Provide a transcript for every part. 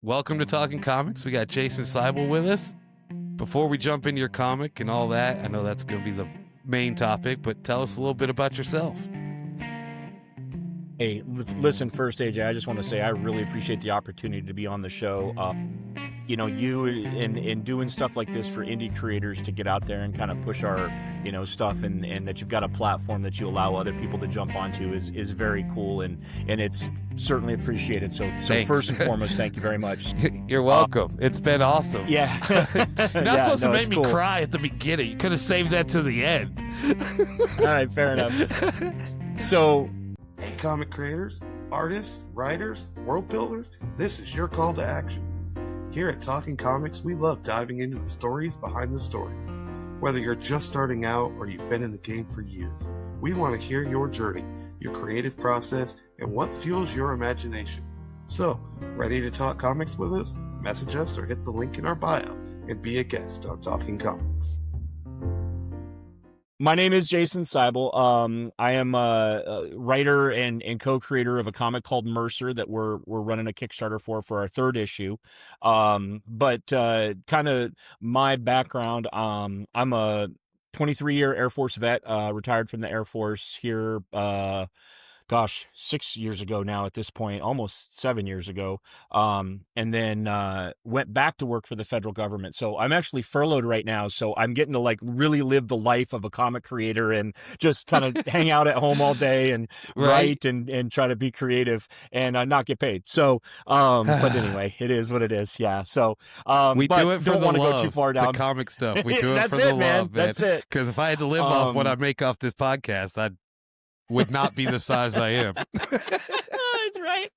Welcome to Talking Comics. We got Jason Seibel with us. Before we jump into your comic and all that, I know that's going to be the main topic, but tell us a little bit about yourself. Hey, listen, first, AJ, I just want to say I really appreciate the opportunity to be on the show. You and doing stuff like this for indie creators to get out there and kind of push our, stuff and that you've got a platform that you allow other people to jump onto is very cool and it's certainly appreciated. So first and foremost, thank you very much. You're welcome. It's been awesome. Yeah. You're not supposed to make me cry at the beginning. You could have saved that to the end. All right, fair enough. So, hey, comic creators, artists, writers, world builders, this is your call to action. Here at Talking Comics, we love diving into the stories behind the stories. Whether you're just starting out or you've been in the game for years, we want to hear your journey, your creative process, and what fuels your imagination. So, ready to talk comics with us? Message us or hit the link in our bio and be a guest on Talking Comics. My name is Jason Seibel. I am a writer and co-creator of a comic called Mercer that we're running a Kickstarter for our third issue. But kind of my background, I'm a 23-year Air Force vet, retired from the Air Force here, 6 years ago now at this point, almost 7 years ago. And then went back to work for the federal government. So I'm actually furloughed right now. So I'm getting to really live the life of a comic creator and just kind of hang out at home all day and write and try to be creative and not get paid. So, but anyway, it is what it is. Yeah. So we do it for don't the want to love, go too far down. the comic stuff. We do it That's for it, the man. love, man. That's it. Because if I had to live off what I make off this podcast, I would not be the size I am. That's right.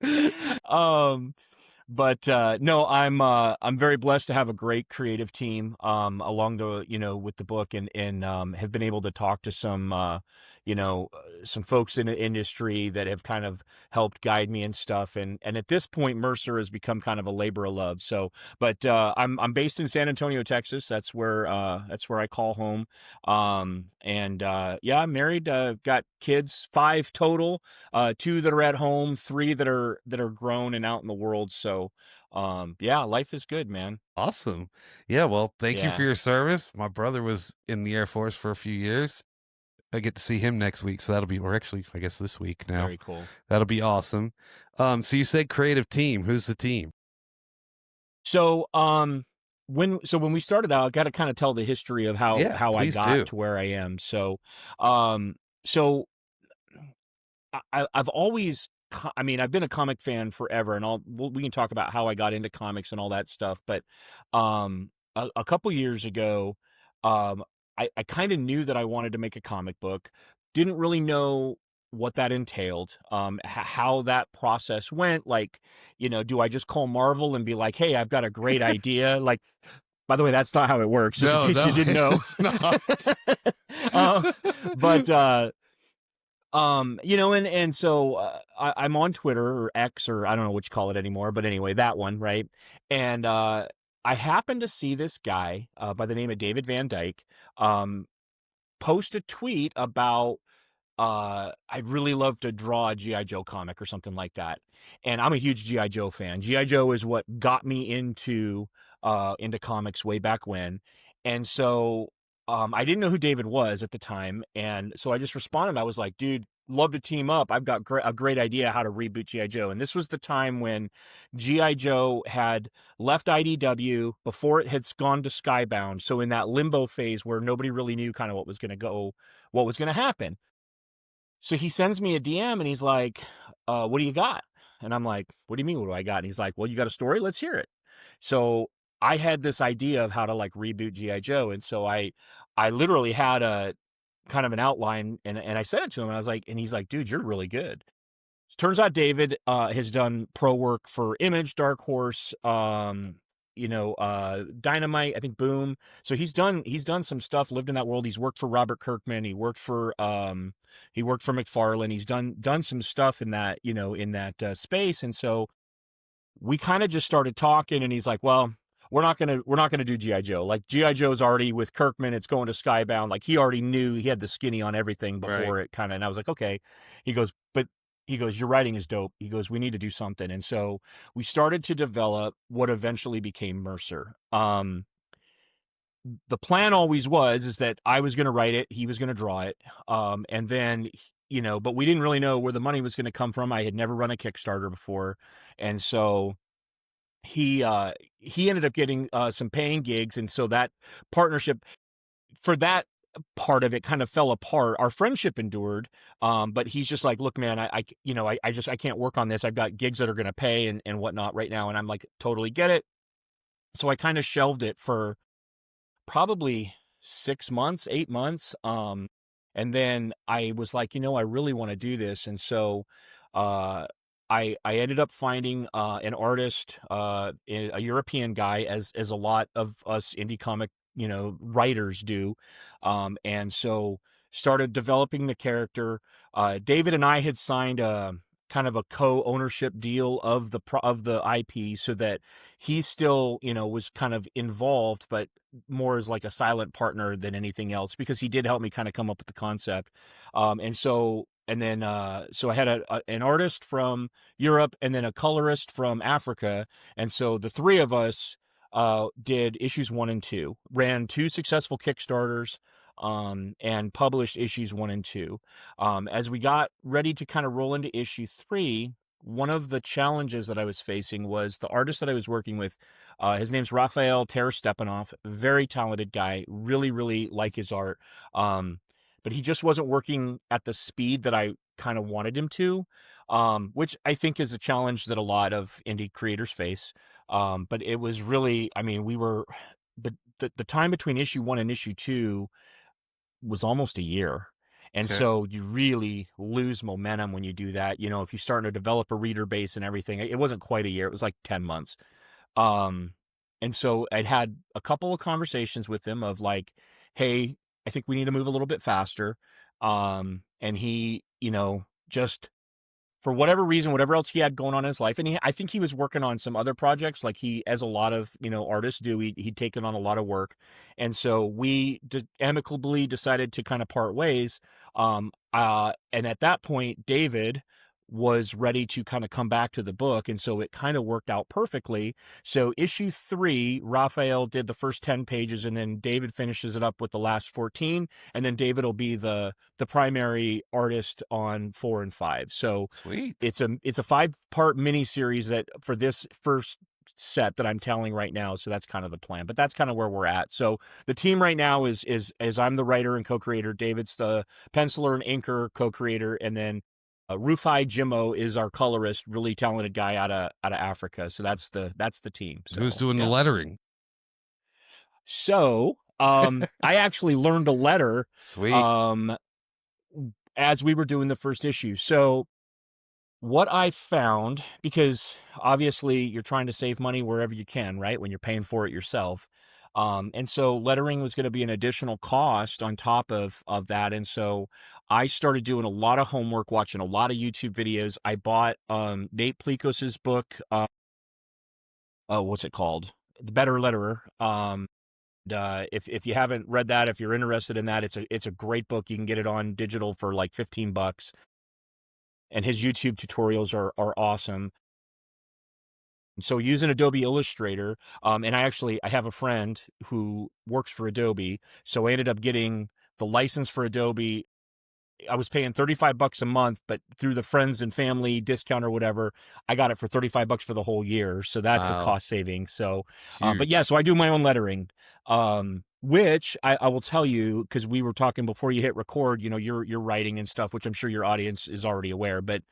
But no, I'm very blessed to have a great creative team along the with the book and have been able to talk to some some folks in the industry that have kind of helped guide me and stuff. And at this point, Mercer has become kind of a labor of love. So, but I'm based in San Antonio, Texas. That's where I call home. I'm married. Got kids, 5 total. 2 that are at home, 3 that are grown and out in the world. So, life is good, man. Awesome. Yeah, well, thank you for your service. My brother was in the Air Force for a few years. I get to see him next week, so I guess this week now. Very cool. That'll be awesome. So you said creative team. Who's the team? So, when we started out, I got to kind of tell the history of how I got to where I am. So, I've always, I've been a comic fan forever, and we can talk about how I got into comics and all that stuff. But a couple years ago, I kind of knew that I wanted to make a comic book. Didn't really know what that entailed, how that process went. Do I just call Marvel and be like, hey, I've got a great idea? By the way, that's not how it works, just in case you didn't know. So I'm on Twitter or X, or I don't know what you call it anymore, but anyway, that one, right? And I happened to see this guy by the name of David Van Dyke post a tweet about I'd really love to draw a G.I. Joe comic or something like that. And I'm a huge G.I. Joe fan. G.I. Joe is what got me into comics way back when. And so I didn't know who David was at the time. And so I just responded. I was like, dude, love to team up. I've got a great idea how to reboot G.I. Joe. And this was the time when G.I. Joe had left IDW before it had gone to Skybound. So in that limbo phase where nobody really knew kind of what was going to happen. So he sends me a DM and he's like, what do you got? And I'm like, what do you mean, what do I got? And he's like, well, you got a story? Let's hear it. So I had this idea of how to reboot G.I. Joe. And so I literally had a kind of an outline and I sent it to him. And I was like, and he's like, dude, you're really good. So turns out David has done pro work for Image, Dark Horse, Dynamite, I think Boom. So he's done some stuff, lived in that world. He's worked for Robert Kirkman. He worked for McFarlane. He's done some stuff in that, in that space. And so we kind of just started talking and he's like, well, we're not gonna do G.I. Joe. G.I. Joe's already with Kirkman. It's going to Skybound. He already knew, he had the skinny on everything before it kind of, and I was like, okay. He goes, but he goes, your writing is dope. He goes, we need to do something. And so we started to develop what eventually became Mercer. The plan always was is that I was going to write it, he was going to draw it, and then but we didn't really know where the money was going to come from. I had never run a Kickstarter before, and so he ended up getting some paying gigs, and so that partnership for that part of it kind of fell apart. Our friendship endured, but he's just like, look, man, I can't work on this. I've got gigs that are going to pay and whatnot right now, and I'm like, totally get it. So I kind of shelved it for probably 6 months, 8 months. And then I was like, I really want to do this. And so, I ended up finding, an artist, a European guy, as a lot of us indie comic, writers do. And so started developing the character. David and I had signed a kind of a co-ownership deal of the IP, so that he still, was kind of involved, but more as like a silent partner than anything else, because he did help me kind of come up with the concept. So I had an artist from Europe and then a colorist from Africa. And so the three of us did issues 1 and 2, ran 2 successful Kickstarters, and published issues 1 and 2. As we got ready to kind of roll into issue 3, one of the challenges that I was facing was the artist that I was working with. His name's Raphael Ter-Stepanov, very talented guy, really, really like his art. But he just wasn't working at the speed that I kind of wanted him to, which I think is a challenge that a lot of indie creators face. But it was really, but the time between issue 1 and issue 2 was almost a year. And Okay. so you really lose momentum when you do that. If you're starting to develop a reader base and everything, it wasn't quite a year. It was like 10 months. And so I'd had a couple of conversations with him of like, hey, I think we need to move a little bit faster. And he, just for whatever reason, whatever else he had going on in his life. And I think he was working on some other projects, like as a lot of, artists do, he'd taken on a lot of work. And so we amicably decided to kind of part ways. And at that point, David was ready to kind of come back to the book. And so it kind of worked out perfectly. So issue 3, Raphael did the first 10 pages, and then David finishes it up with the last 14. And then David will be the primary artist on 4 and 5. So Sweet. it's a 5-part miniseries that for this first set that I'm telling right now. So that's kind of the plan, but that's kind of where we're at. So the team right now is I'm the writer and co-creator. David's the penciler and inker co-creator. And then Rufai Jimmo is our colorist, really talented guy out of Africa. So that's the team. So, Who's doing the lettering? So I actually learned a letter Sweet. as we were doing the first issue. So what I found, because obviously you're trying to save money wherever you can, right? When you're paying for it yourself. And so lettering was going to be an additional cost on top of that. And so I started doing a lot of homework, watching a lot of YouTube videos. I bought Nate Plikos's book. What's it called? The Better Letterer. If you haven't read that, if you're interested in that, it's a great book. You can get it on digital for like $15. And his YouTube tutorials are awesome. So using Adobe Illustrator, and I have a friend who works for Adobe, so I ended up getting the license for Adobe. I was paying $35 a month, but through the friends and family discount or whatever, I got it for $35 for the whole year. So that's a cost saving. So, but yeah, so I do my own lettering, which I will tell you, because we were talking before you hit record, you're writing and stuff, which I'm sure your audience is already aware, but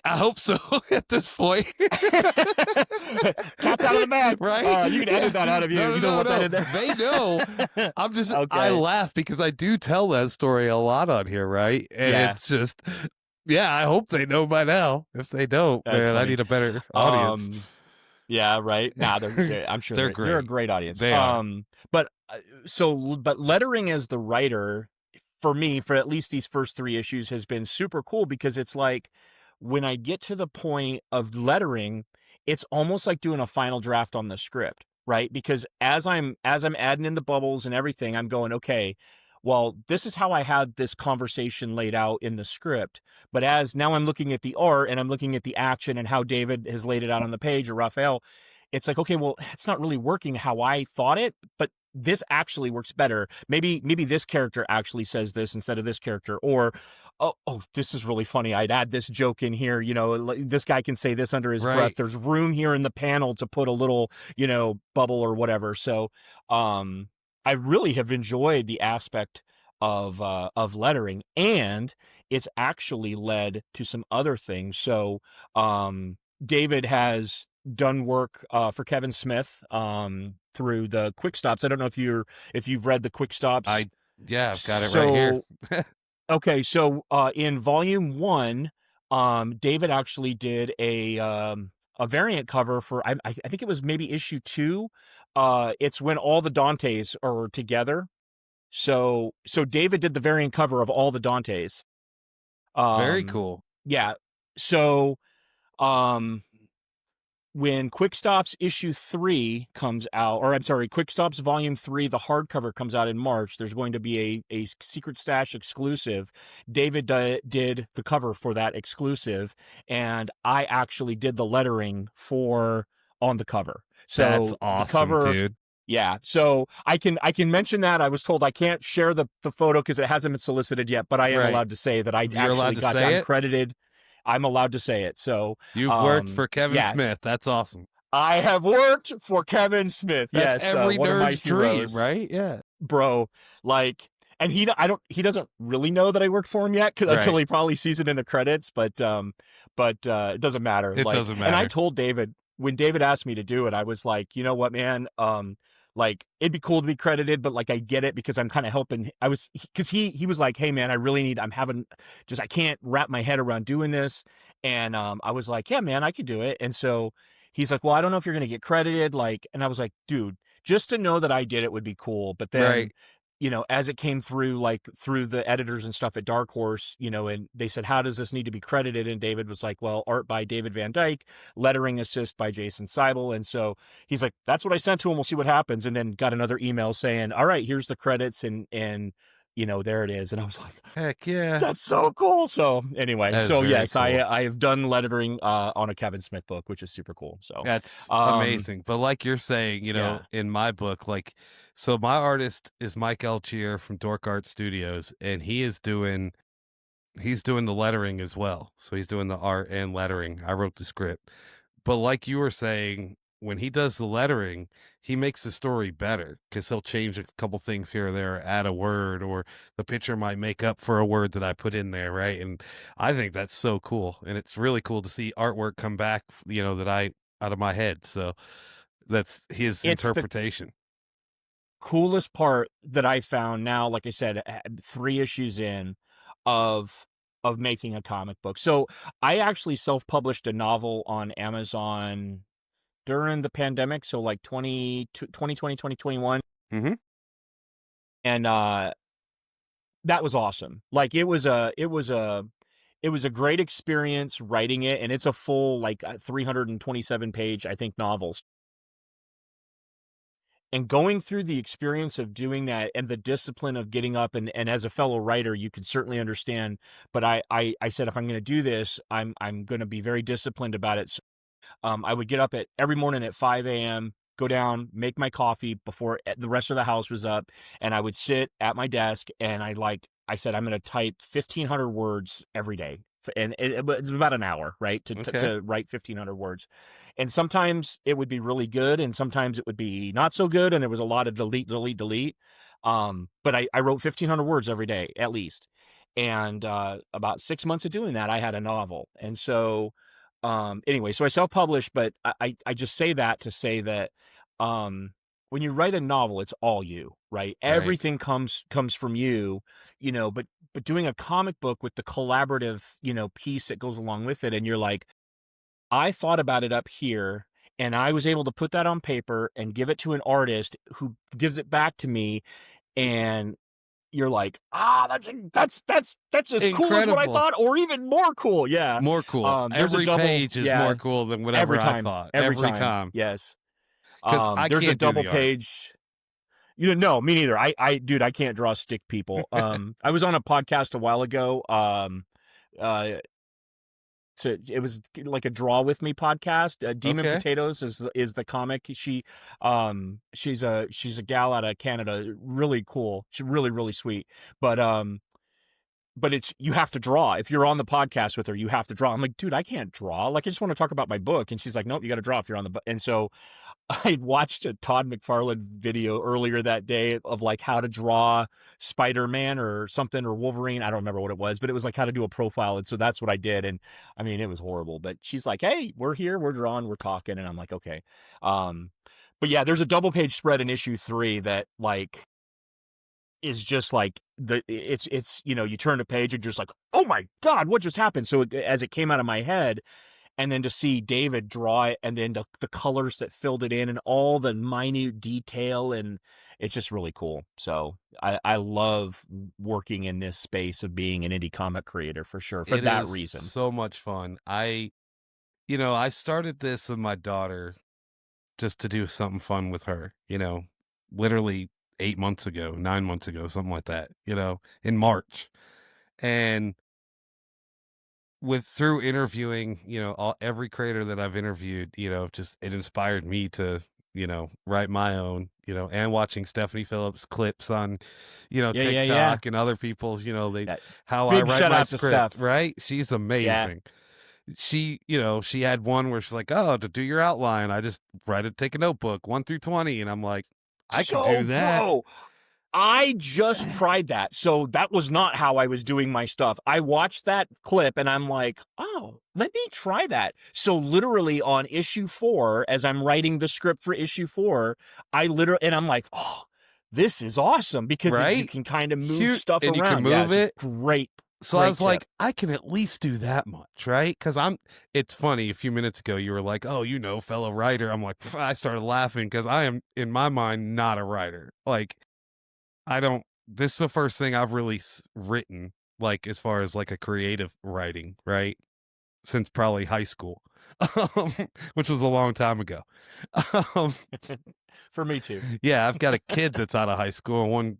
I hope so at this point. Cat's out of the bag, right? You can edit that out of you. No, you don't want that in there. They know. I'm just, Okay. I laugh because I do tell that story a lot on here, right? And it's just, I hope they know by now. If they don't, That's man, I funny. need a better audience. Yeah, right. Nah, I'm sure They're they're a great audience. They are. But lettering as the writer, for me, for at least these first 3 issues, has been super cool, because it's like when I get to the point of lettering, it's almost like doing a final draft on the script, right? Because as I'm adding in the bubbles and everything, I'm going, okay, well, this is how I had this conversation laid out in the script. But as now I'm looking at the art and I'm looking at the action and how David has laid it out on the page, or Raphael, it's like, okay, well, it's not really working how I thought it, but this actually works better. Maybe this character actually says this instead of this character, or oh, this is really funny. I'd add this joke in here. This guy can say this under his breath. There's room here in the panel to put a little, bubble or whatever. So, I really have enjoyed the aspect of lettering, and it's actually led to some other things. So, David has done work for Kevin Smith through the Quick Stops. I don't know if you've read the Quick Stops. I've got it right here. Okay, so in volume 1, David actually did a variant cover for I think it was maybe issue 2. It's when all the Dantes are together. So David did the variant cover of all the Dantes. Very cool. Yeah. So when Quick Stops issue 3 comes out, or I'm sorry, Quick Stops volume 3, the hardcover comes out in March, there's going to be a Secret Stash exclusive. David did the cover for that exclusive, and I actually did the lettering on the cover. So that's awesome, the cover, dude. Yeah, so I can mention that. I was told I can't share the photo because it hasn't been solicited yet, but I am allowed to say that I actually got uncredited. I'm allowed to say it. So you've worked for Kevin Smith. That's awesome. I have worked for Kevin Smith. That's every nerd's dream, right? Yeah, bro. And he doesn't really know that I worked for him yet until he probably sees it in the credits. But it doesn't matter. It doesn't matter. And I told David, when David asked me to do it, I was like, you know what, man, it'd be cool to be credited, but I get it because I'm kind of helping. Because he was like, hey man, I can't wrap my head around doing this. And I was like, yeah, man, I could do it. And so he's like, well, I don't know if you're going to get credited. And I was like, dude, just to know that I did it would be cool. But then, as it came through, through the editors and stuff at Dark Horse, and they said, how does this need to be credited? And David was like, well, art by David Van Dyke, lettering assist by Jason Seibel. And so he's like, that's what I sent to him. We'll see what happens. And then got another email saying, all right, here's the credits. And there it is. And I was like, heck yeah, that's so cool. So anyway, so yes, cool. I have done lettering on a Kevin Smith book, which is super cool. So that's amazing. But like you're saying, in my book, so my artist is Mike Elchier from Dork Art Studios, and he's doing the lettering as well. So he's doing the art and lettering. I wrote the script. But like you were saying, when he does the lettering, he makes the story better because he'll change a couple things here or there, add a word, or the picture might make up for a word that I put in there, right? And I think that's so cool. And it's really cool to see artwork come back, that out of my head. So that's his interpretation. Coolest part that I found now, like I said, 3 issues in of making a comic book. So I actually self-published a novel on Amazon during the pandemic. So 2020, 2021. Mm-hmm. And that was awesome. It was a great experience writing it. And it's a full 327 page, I think, novel. And going through the experience of doing that and the discipline of getting up and as a fellow writer, you can certainly understand. But I said, if I'm going to do this, I'm going to be very disciplined about it. So, I would get up every morning at 5 a.m., go down, make my coffee before the rest of the house was up. And I would sit at my desk and I said, I'm going to type 1,500 words every day. And it's about an hour, right, to write 1,500 words. And sometimes it would be really good, and sometimes it would be not so good, and there was a lot of delete. But I wrote 1,500 words every day, at least. And about 6 months of doing that, I had a novel. And so anyway, so I self-published, but I just say that to say that when you write a novel, it's all you, right? Everything comes from you, but doing a comic book with the collaborative, piece that goes along with it. And you're like, I thought about it up here and I was able to put that on paper and give it to an artist who gives it back to me. And you're like, that's as Incredible. Cool as what I thought, or even more cool. Yeah. More cool. Every page is more cool than whatever I thought. Every time. Yes. I there's a can't do double the art. page. No, me neither. Dude, I can't draw stick people. I was on a podcast a while ago. Uh, it was like a Draw With Me podcast. Demon Okay. Potatoes is the comic. She's a gal out of Canada. Really cool. She's really, really sweet. But it's, you have to draw. If you're on the podcast with her, you have to draw. I'm like, dude, I can't draw. Like, I just want to talk about my book. And she's like, nope, you got to draw if you're on the. And so I watched a Todd McFarlane video earlier that day of like how to draw Spider-Man or something, or Wolverine. I don't remember what it was, but it was like how to do a profile. And so that's what I did. And I mean, it was horrible, but she's like, hey, we're here, we're drawing, we're talking. And I'm like, okay. But yeah, there's a double page spread in issue 3 that like is just like it's you turn the page and just like, oh my God, what just happened? So as it came out of my head, and then to see David draw it, and then the colors that filled it in, and all the minute detail, and it's just really cool. So I love working in this space of being an indie comic creator for sure, for that reason. So much fun. I started this with my daughter just to do something fun with her, literally 8 months ago, 9 months ago, something like that, in March. And through interviewing, every creator that I've interviewed, just it inspired me to, write my own, and watching Stephanie Phillips clips on, TikTok and other people's, how I write my script, right? She's amazing. Yeah. She had one where she's like, oh, to do your outline, I just take a notebook 1 through 20. And I'm like, I can do that. Bro, I just tried that. So that was not how I was doing my stuff. I watched that clip and I'm like, oh, let me try that. So literally on issue 4, as I'm writing the script for issue 4, and I'm like, oh, this is awesome, because you can kind of move stuff around. You can move it. Great. So I was like, I can at least do that much, right? Because it's funny, a few minutes ago, you were like, oh, fellow writer. I'm like, I started laughing because I am, in my mind, not a writer. Like, this is the first thing I've really written, like, as far as like a creative writing, right? Since probably high school, which was a long time ago. For me too. Yeah, I've got a kid that's out of high school and one,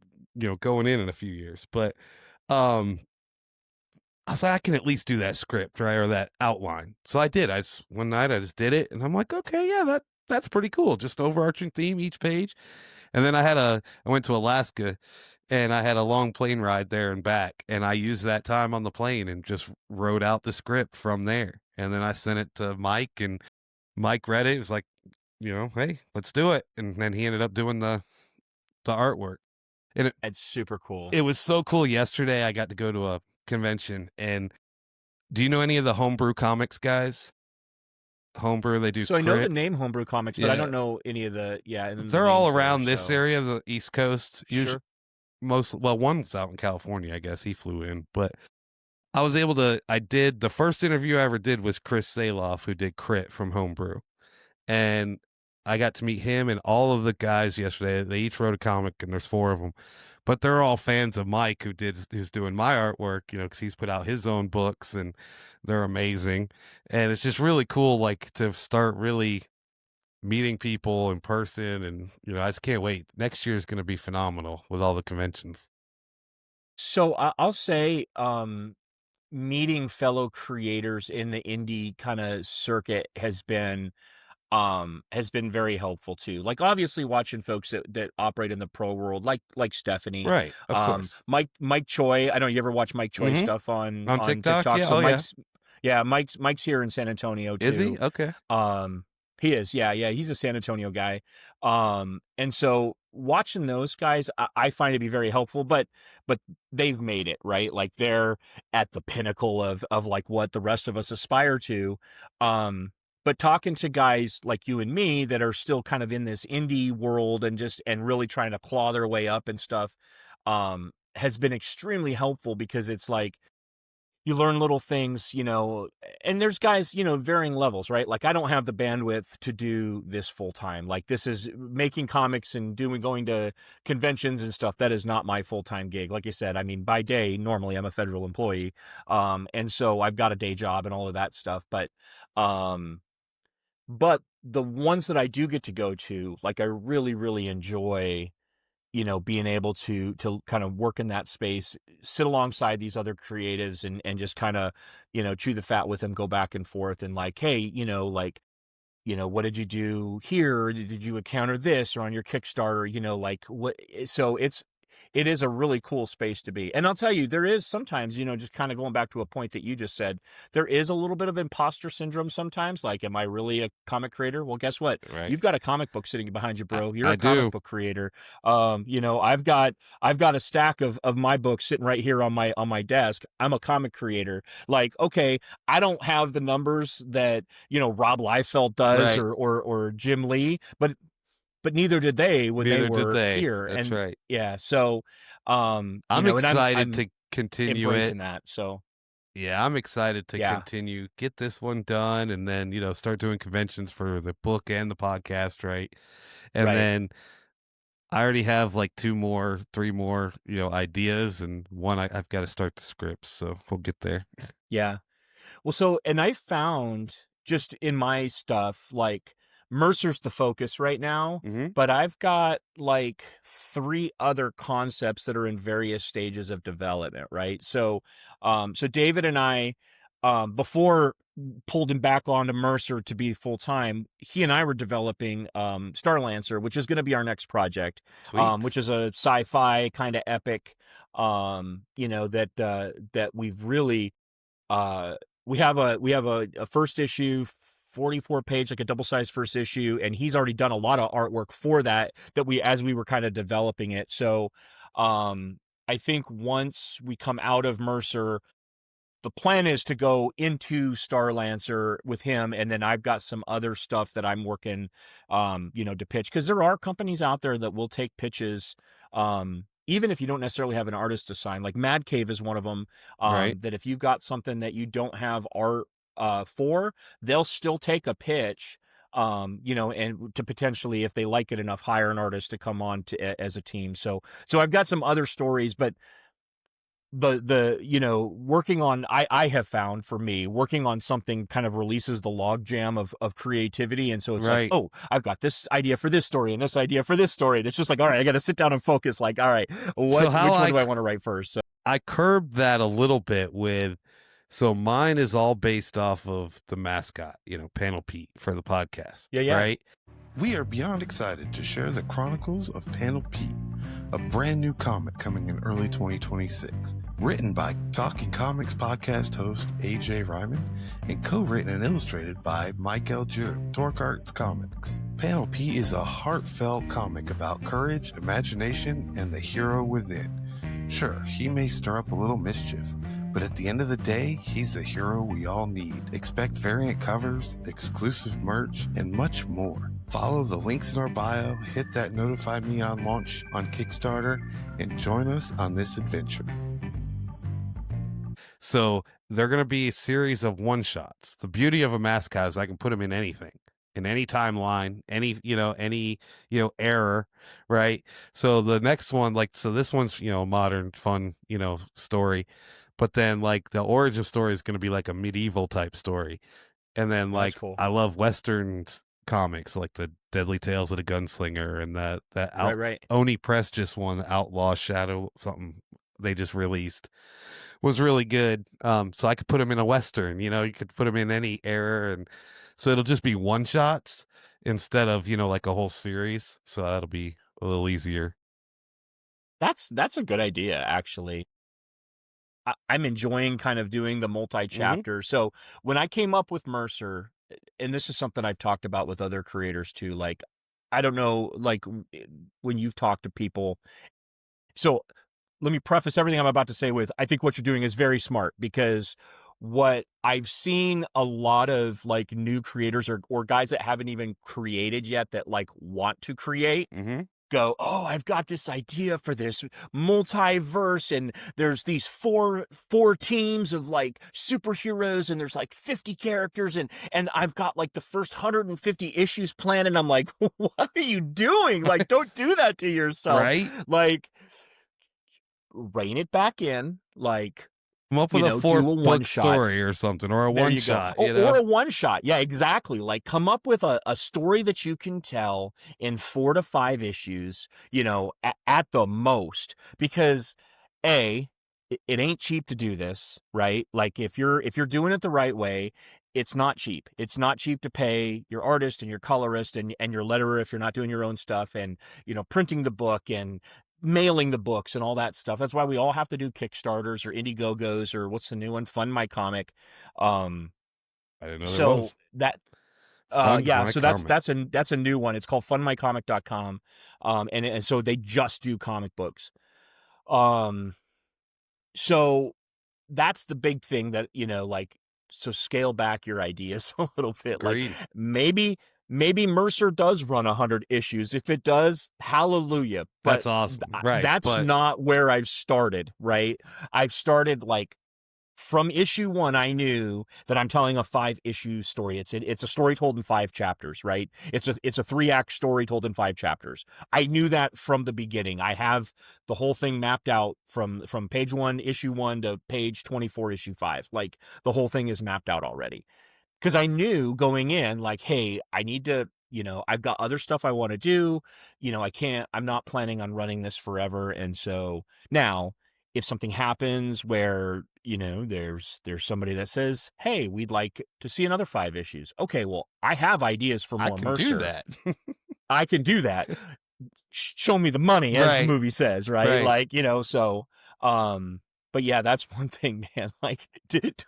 going in a few years. But I was like, I can at least do that script, right, or that outline. So I did. One night I just did it, and I'm like, okay, yeah, that's pretty cool. Just overarching theme each page. And then I went to Alaska, and I had a long plane ride there and back, and I used that time on the plane and just wrote out the script from there. And then I sent it to Mike, and Mike read it. It was like, hey, let's do it. And then he ended up doing the artwork. And it's super cool. It was so cool. Yesterday I got to go to a convention, and do you know any of the Homebrew Comics guys? Homebrew, they do. So I know the name Homebrew Comics, but I don't know any of the. They're all around this area, the East Coast. Usually, sure. One's out in California, I guess. He flew in, but I was able to. I did the first interview I ever did was Chris Saloff, who did Crit from Homebrew, and I got to meet him and all of the guys yesterday. They each wrote a comic, and there's 4 of them. But they're all fans of Mike, who's doing my artwork, because he's put out his own books, and they're amazing. And it's just really cool, like, to start really meeting people in person. And, I just can't wait. Next year is going to be phenomenal with all the conventions. So I'll say meeting fellow creators in the indie kind of circuit has been very helpful too. Like, obviously watching folks that operate in the pro world, like Stephanie, right? Of course. Mike Choi. I don't know, you ever watch Mike Choi stuff on TikTok? Yeah. So Mike's here in San Antonio too. Is he? Okay. He is. Yeah. He's a San Antonio guy. And so watching those guys, I find to be very helpful, but they've made it, right? Like, they're at the pinnacle of like what the rest of us aspire to. But talking to guys like you and me that are still kind of in this indie world and really trying to claw their way up and stuff, has been extremely helpful, because it's like, you learn little things, and there's guys, varying levels, right? Like, I don't have the bandwidth to do this full time. Like, this is making comics and going to conventions and stuff. That is not my full-time gig. Like I said, I mean, by day, normally I'm a federal employee. And so I've got a day job and all of that stuff. But the ones that I do get to go to, like, I really, really enjoy being able to kind of work in that space, sit alongside these other creatives and just kind of, chew the fat with them, go back and forth and like, hey, what did you do here? Did you encounter this or on your Kickstarter? Like what? So it is a really cool space to be. And I'll tell you, there is sometimes, just kind of going back to a point that you just said, there is a little bit of imposter syndrome sometimes. Like, am I really a comic creator? Well, guess what? Right. You've got a comic book sitting behind you, bro. You're I a comic do. book creator. I've got a stack of my books sitting right here on my desk. I'm a comic creator. Like, okay, I don't have the numbers that, Rob Liefeld does Right. or Jim Lee, but neither did they when Neither they were did they. here. That's and right. yeah, so I'm excited I'm to continue embracing it. that. So Yeah, I'm excited to Yeah. continue, get this one done, and then, start doing conventions for the book and the podcast, right? And Right. then I already have like 3 more, ideas, and one I've got to start the scripts, so we'll get there. Yeah. Well, so, and I found just in my stuff, like Mercer's the focus right now, Mhm. but I've got like 3 other concepts that are in various stages of development, right? So, so David and I, before pulled him back onto Mercer to be full time, he and I were developing Starlancer, which is going to be our next project, Sweet. which is a sci-fi kind of epic, that we've really we have a first issue, 44 page, like a double-sized first issue, and he's already done a lot of artwork for that as we were kind of developing it. So I think once we come out of Mercer, the plan is to go into Starlancer with him, and then I've got some other stuff that I'm working, to pitch, because there are companies out there that will take pitches, even if you don't necessarily have an artist to sign. Like Mad Cave is one of them, Right. that if you've got something that you don't have art for, they'll still take a pitch, and to potentially, if they like it enough, hire an artist to come on as a team. So I've got some other stories, but working on, I have found, for me, working on something kind of releases the logjam of creativity. And so it's like, Right. oh, I've got this idea for this story and this idea for this story. And it's just like, all right, I got to sit down and focus. Like, all right, which one do I want to write first? So I curbed that a little bit so mine is all based off of the mascot, Panel Pete for the podcast. Yeah. Right. We are beyond excited to share the Chronicles of Panel Pete, a brand new comic coming in early 2026. Written by Talking Comics podcast host AJ Reimann and co-written and illustrated by Mike Algier, Dork Arts Comics. Panel Pete is a heartfelt comic about courage, imagination, and the hero within. Sure, he may stir up a little mischief, but at the end of the day, he's the hero we all need. Expect variant covers, exclusive merch, and much more. Follow the links in our bio, hit that notify me on launch on Kickstarter, and join us on this adventure. So they're going to be a series of one-shots. The beauty of a mascot is I can put them in anything, in any timeline, any error, right? So the next one, this one's, modern, fun, story. But then like the origin story is going to be like a medieval type story. And then That's cool. I love Western comics, like the Deadly Tales of the Gunslinger and right. Oni Press just won the Outlaw Shadow something they just released. Was really good. So I could put them in a Western, you could put them in any era. And so it'll just be one shots instead of, like a whole series. So that'll be a little easier. That's a good idea, actually. I'm enjoying kind of doing the multi-chapter. So when I came up with Mercer, and this is something I've talked about with other creators too, like, I don't know, like when you've talked to people. So let me preface everything I'm about to say with, I think what you're doing is very smart, because what I've seen a lot of like new creators or guys that haven't even created yet that like want to create go, oh, I've got this idea for this multiverse, and there's these four teams of like superheroes, and there's like 50 characters, and I've got like the first 150 issues planned, and I'm like, what are you doing? Like, don't do that to yourself. Right? Like, rein it back in. Like, Come up with You a know, 4 do a book one-shot. story or something, or a There one you go. shot. You know? Or a one shot. Yeah, exactly. Like come up with a story that you can tell in 4 to 5 issues, you know, at the most. Because it ain't cheap to do this, right? Like if you're doing it the right way, it's not cheap. It's not cheap to pay your artist and your colorist and your letterer if you're not doing your own stuff, and you know, printing the book and mailing the books and all that stuff. That's why we all have to do Kickstarters or Indiegogos or what's the new one? Fund My Comic. I didn't know there So was. that Fund yeah, My so Comic. that's a new one. It's called fundmycomic.com. And so they just do comic books. So that's the big thing that, you know, like, so scale back your ideas a little bit. Agreed. Like maybe Mercer does run 100 issues. If it does, hallelujah. But That's awesome. Right. That's not where I've started, right? I've started like from issue 1, I knew that I'm telling a 5-issue story. It's a story told in 5 chapters, right? It's a 3-act story told in 5 chapters. I knew that from the beginning. I have the whole thing mapped out from page 1, issue 1 to page 24, issue 5. Like the whole thing is mapped out already. Because I knew going in, like, hey, I need to, you know, I've got other stuff I want to do. You know, I'm not planning on running this forever. And so now, if something happens where, you know, there's somebody that says, hey, we'd like to see another 5 issues. Okay, well, I have ideas for more Mercer. Do that. I can do that. Show me the money, as the movie says, right? Like, you know, so, but yeah, that's one thing, man. Like,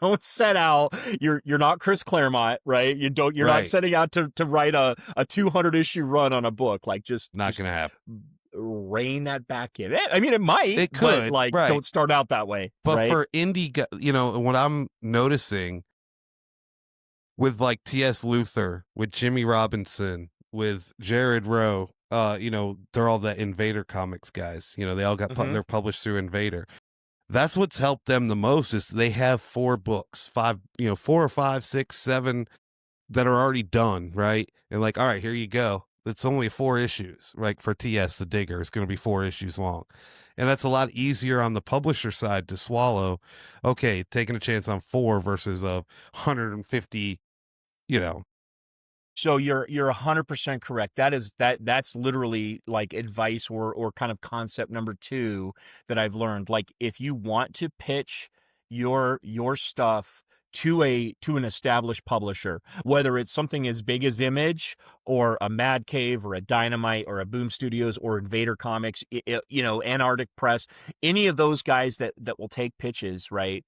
don't set out. You're not Chris Claremont, right? You're not setting out to write a 200 issue run on a book. Like, just not gonna happen. Rein that back in. I mean, it might. It could. But, like, don't start out that way. But for indie, you know, what I'm noticing with like T.S. Luther, with Jimmy Robinson, with Jared Rowe, you know, they're all the Invader Comics guys. You know, they all got they're published through Invader. That's what's helped them the most is they have 4 books, 5, you know, 4 or 5, 6, 7 that are already done, right? And like, all right, here you go. It's only 4 issues, right? For TS the Digger, it's going to be 4 issues long. And that's a lot easier on the publisher side to swallow. Okay, taking a chance on 4 versus 150, you know. So you're 100% correct. That's literally like advice or kind of concept number 2 that I've learned. Like, if you want to pitch your stuff to an established publisher, whether it's something as big as Image or a Mad Cave or a Dynamite or a Boom Studios or Invader Comics, you know, Antarctic Press, any of those guys that will take pitches, right?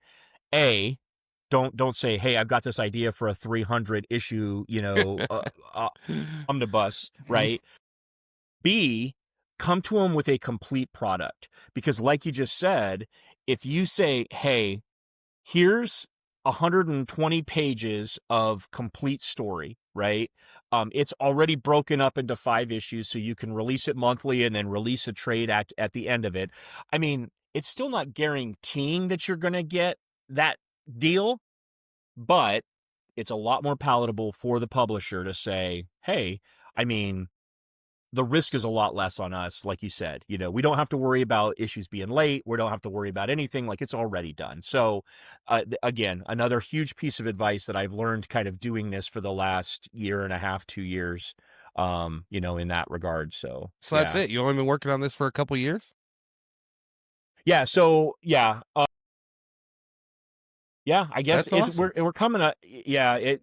Don't say, hey, I've got this idea for a 300 issue, you know, omnibus, right? B, come to them with a complete product. Because like you just said, if you say, hey, here's 120 pages of complete story, right? It's already broken up into 5 issues, so you can release it monthly and then release a trade at the end of it. I mean, it's still not guaranteeing that you're going to get that deal, but it's a lot more palatable for the publisher to say, hey, I mean, the risk is a lot less on us, like you said. You know, we don't have to worry about issues being late. We don't have to worry about anything. Like, it's already done. So, again, another huge piece of advice that I've learned kind of doing this for the last 1.5, 2 years, you know, in that regard. So that's it. You've only been working on this for a couple years? Yeah. So, yeah. Yeah, I guess That's it's awesome. we're coming up. Yeah,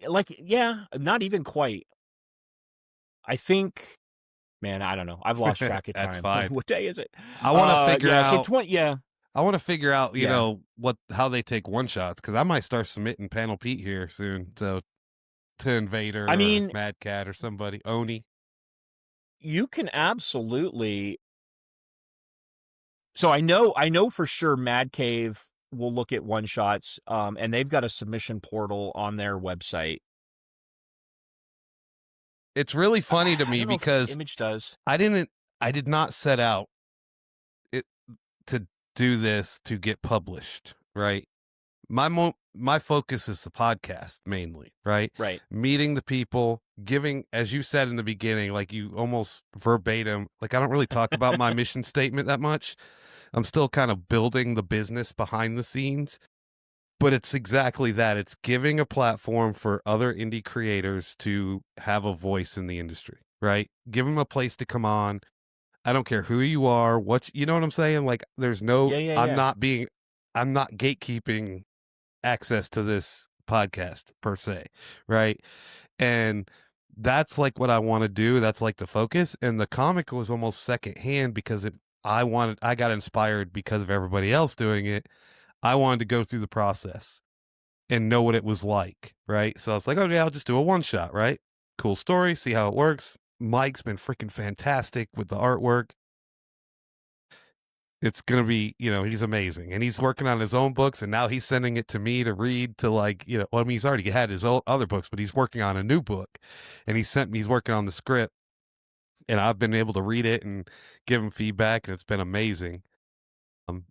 not even quite. I think, man, I don't know. I've lost track of time. That's fine. What day is it? I want to figure out. So I want to figure out, you know, how they take one shots, because I might start submitting Panel Pete here soon. So to Invader, or Mad Cat, or somebody, Oni. You can absolutely. So I know for sure Mad Cave will look at one shots, and they've got a submission portal on their website. It's really funny to me because Image does. I did not set out it to do this to get published, right? My focus is the podcast mainly, right? Right. Meeting the people, giving, as you said in the beginning, like you almost verbatim, like I don't really talk about my mission statement that much. I'm still kind of building the business behind the scenes. But it's exactly that. It's giving a platform for other indie creators to have a voice in the industry, right? Give them a place to come on. I don't care who you are, you know what I'm saying? Like, there's no, I'm not gatekeeping access to this podcast per se, right? And that's like what I want to do. That's like the focus. And the comic was almost secondhand because I got inspired because of everybody else doing it. I wanted to go through the process and know what it was like, right? So it's like, okay, I'll just do a one shot, right? Cool story, see how it works. Mike's been freaking fantastic with the artwork. It's going to be, he's amazing. And he's working on his own books, and now he's sending it to me to read to, like, well, I mean, he's already had his other books, but he's working on a new book. And he's working on the script, and I've been able to read it and give him feedback, and it's been amazing.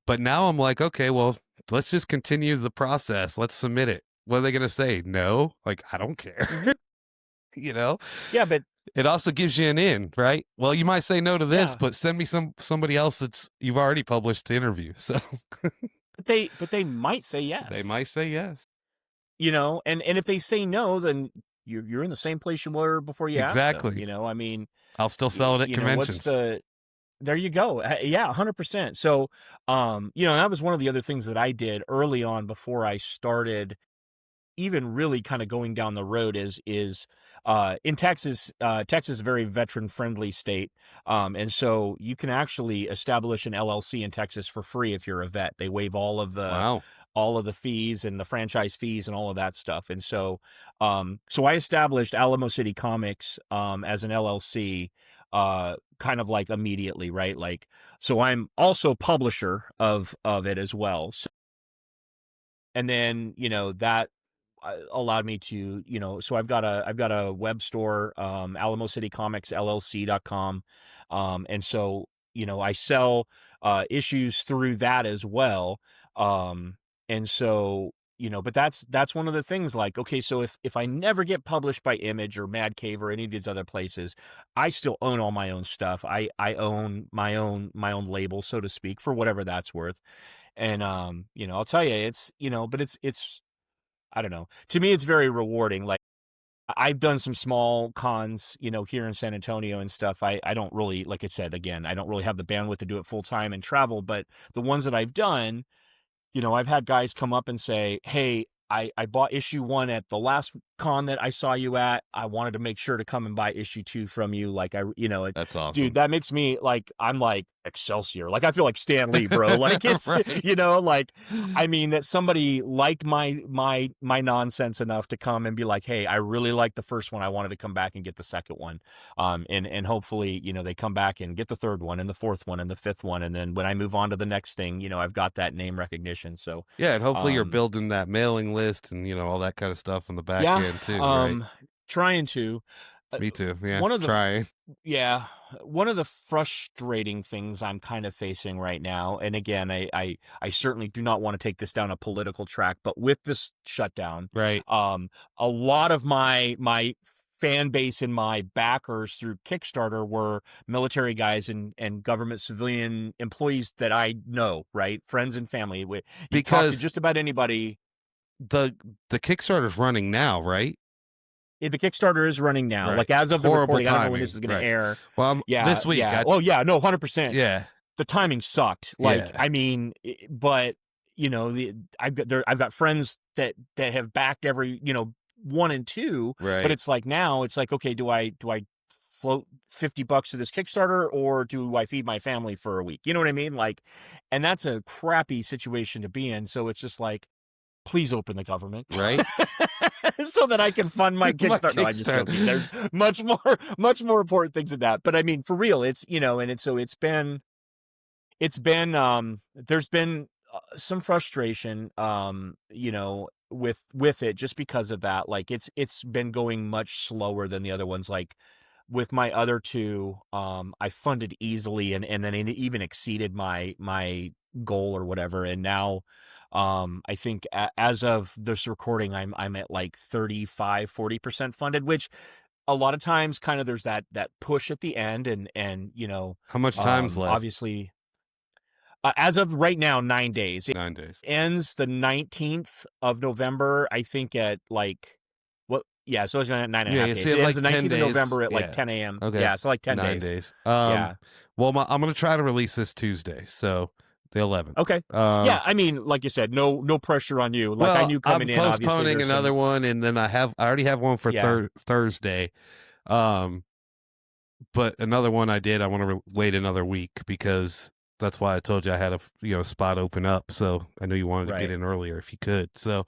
But now I'm like, okay, well, let's just continue the process. Let's submit it. What are they going to say? No? Like, I don't care. Yeah, but it also gives you an in, right? Well, you might say no to this, but send me somebody else you've already published to interview. So but they might say yes. They might say yes. And if they say no, then you're in the same place you were before you asked them. I mean, I'll still sell it at conventions. There you go. Yeah, 100%. So, that was one of the other things that I did early on before I started even really kind of going down the road is in Texas. Texas is a very veteran friendly state. And so you can actually establish an LLC in Texas for free if you're a vet. They waive all of the fees and the franchise fees and all of that stuff. And so, so I established Alamo City Comics, as an LLC, kind of like immediately, right? Like, so I'm also publisher of it as well. So, and then, that allowed me to, so I've got a web store, alamocitycomicsllc.com. And so, I sell, issues through that as well. And so, but that's one of the things, like, okay, so if I never get published by Image or Mad Cave or any of these other places, I still own all my own stuff. I own my own label, so to speak, for whatever that's worth. And, I'll tell you, it's, but it's, I don't know. To me, it's very rewarding. Like, I've done some small cons, here in San Antonio and stuff. I don't really, like I said, again, I don't really have the bandwidth to do it full time and travel, but the ones that I've done, I've had guys come up and say, hey, I bought issue 1 at the last con that I saw you at. I wanted to make sure to come and buy issue 2 from you. Like, that's awesome. Dude, that makes me like, I'm like Excelsior. Like, I feel like Stan Lee, bro. Like, it's, right. Like, I mean, that somebody liked my nonsense enough to come and be like, hey, I really liked the first one. I wanted to come back and get the second one. And hopefully, they come back and get the third one and the fourth one and the fifth one. And then when I move on to the next thing, I've got that name recognition. So yeah, and hopefully you're building that mailing list and, all that kind of stuff on the back end too, right? Trying to. Me too. Yeah. Trying. Yeah. One of the frustrating things I'm kind of facing right now, and again, I certainly do not want to take this down a political track, but with this shutdown, right. A lot of my fan base and my backers through Kickstarter were military guys and government civilian employees that I know, right? Friends and family. You talk to just about anybody. The Kickstarter's running now, right? The Kickstarter is running now. Right. Like, as of the recording, timing. I don't know when this is going to air. Well, this week. Yeah. 100%. Yeah. The timing sucked. Like, I mean, but I've got friends that have backed every 1 and 2. Right. But it's like, now it's like, okay, do I float $50 to this Kickstarter, or do I feed my family for a week? You know what I mean? Like, and that's a crappy situation to be in. So it's just like, please open the government, right? So that I can fund my Kickstarter. No, I'm just joking. There's much more important things than that. But I mean, for real, it's, and it's, so it's been, there's been some frustration, with it, just because of that. Like, it's been going much slower than the other ones. Like, with my other 2, I funded easily, and then it even exceeded my goal or whatever. And now, I think as of this recording, I'm at like 35-40% funded, which a lot of times kind of there's that push at the end, and how much time's left? Obviously, As of right now, 9 days. It 9 days. ends the 19th of November, I think at like, what? Yeah, so it's 9.5 days. So It you have ends like the 10 19th of days. November at like Yeah. 10 a.m. Okay. Yeah, so like 10 9 days. days. Yeah. Well, I'm going to try to release this Tuesday, so the 11th. Okay. Yeah, I mean, like you said, no pressure on you. Like I knew coming I'm in, obviously postponing there's another some, one, and then I already have one for Yeah. Thursday. But another one I want to wait another week, because that's why I told you I had a spot open up. So I knew you wanted to get Right. in earlier if you could. So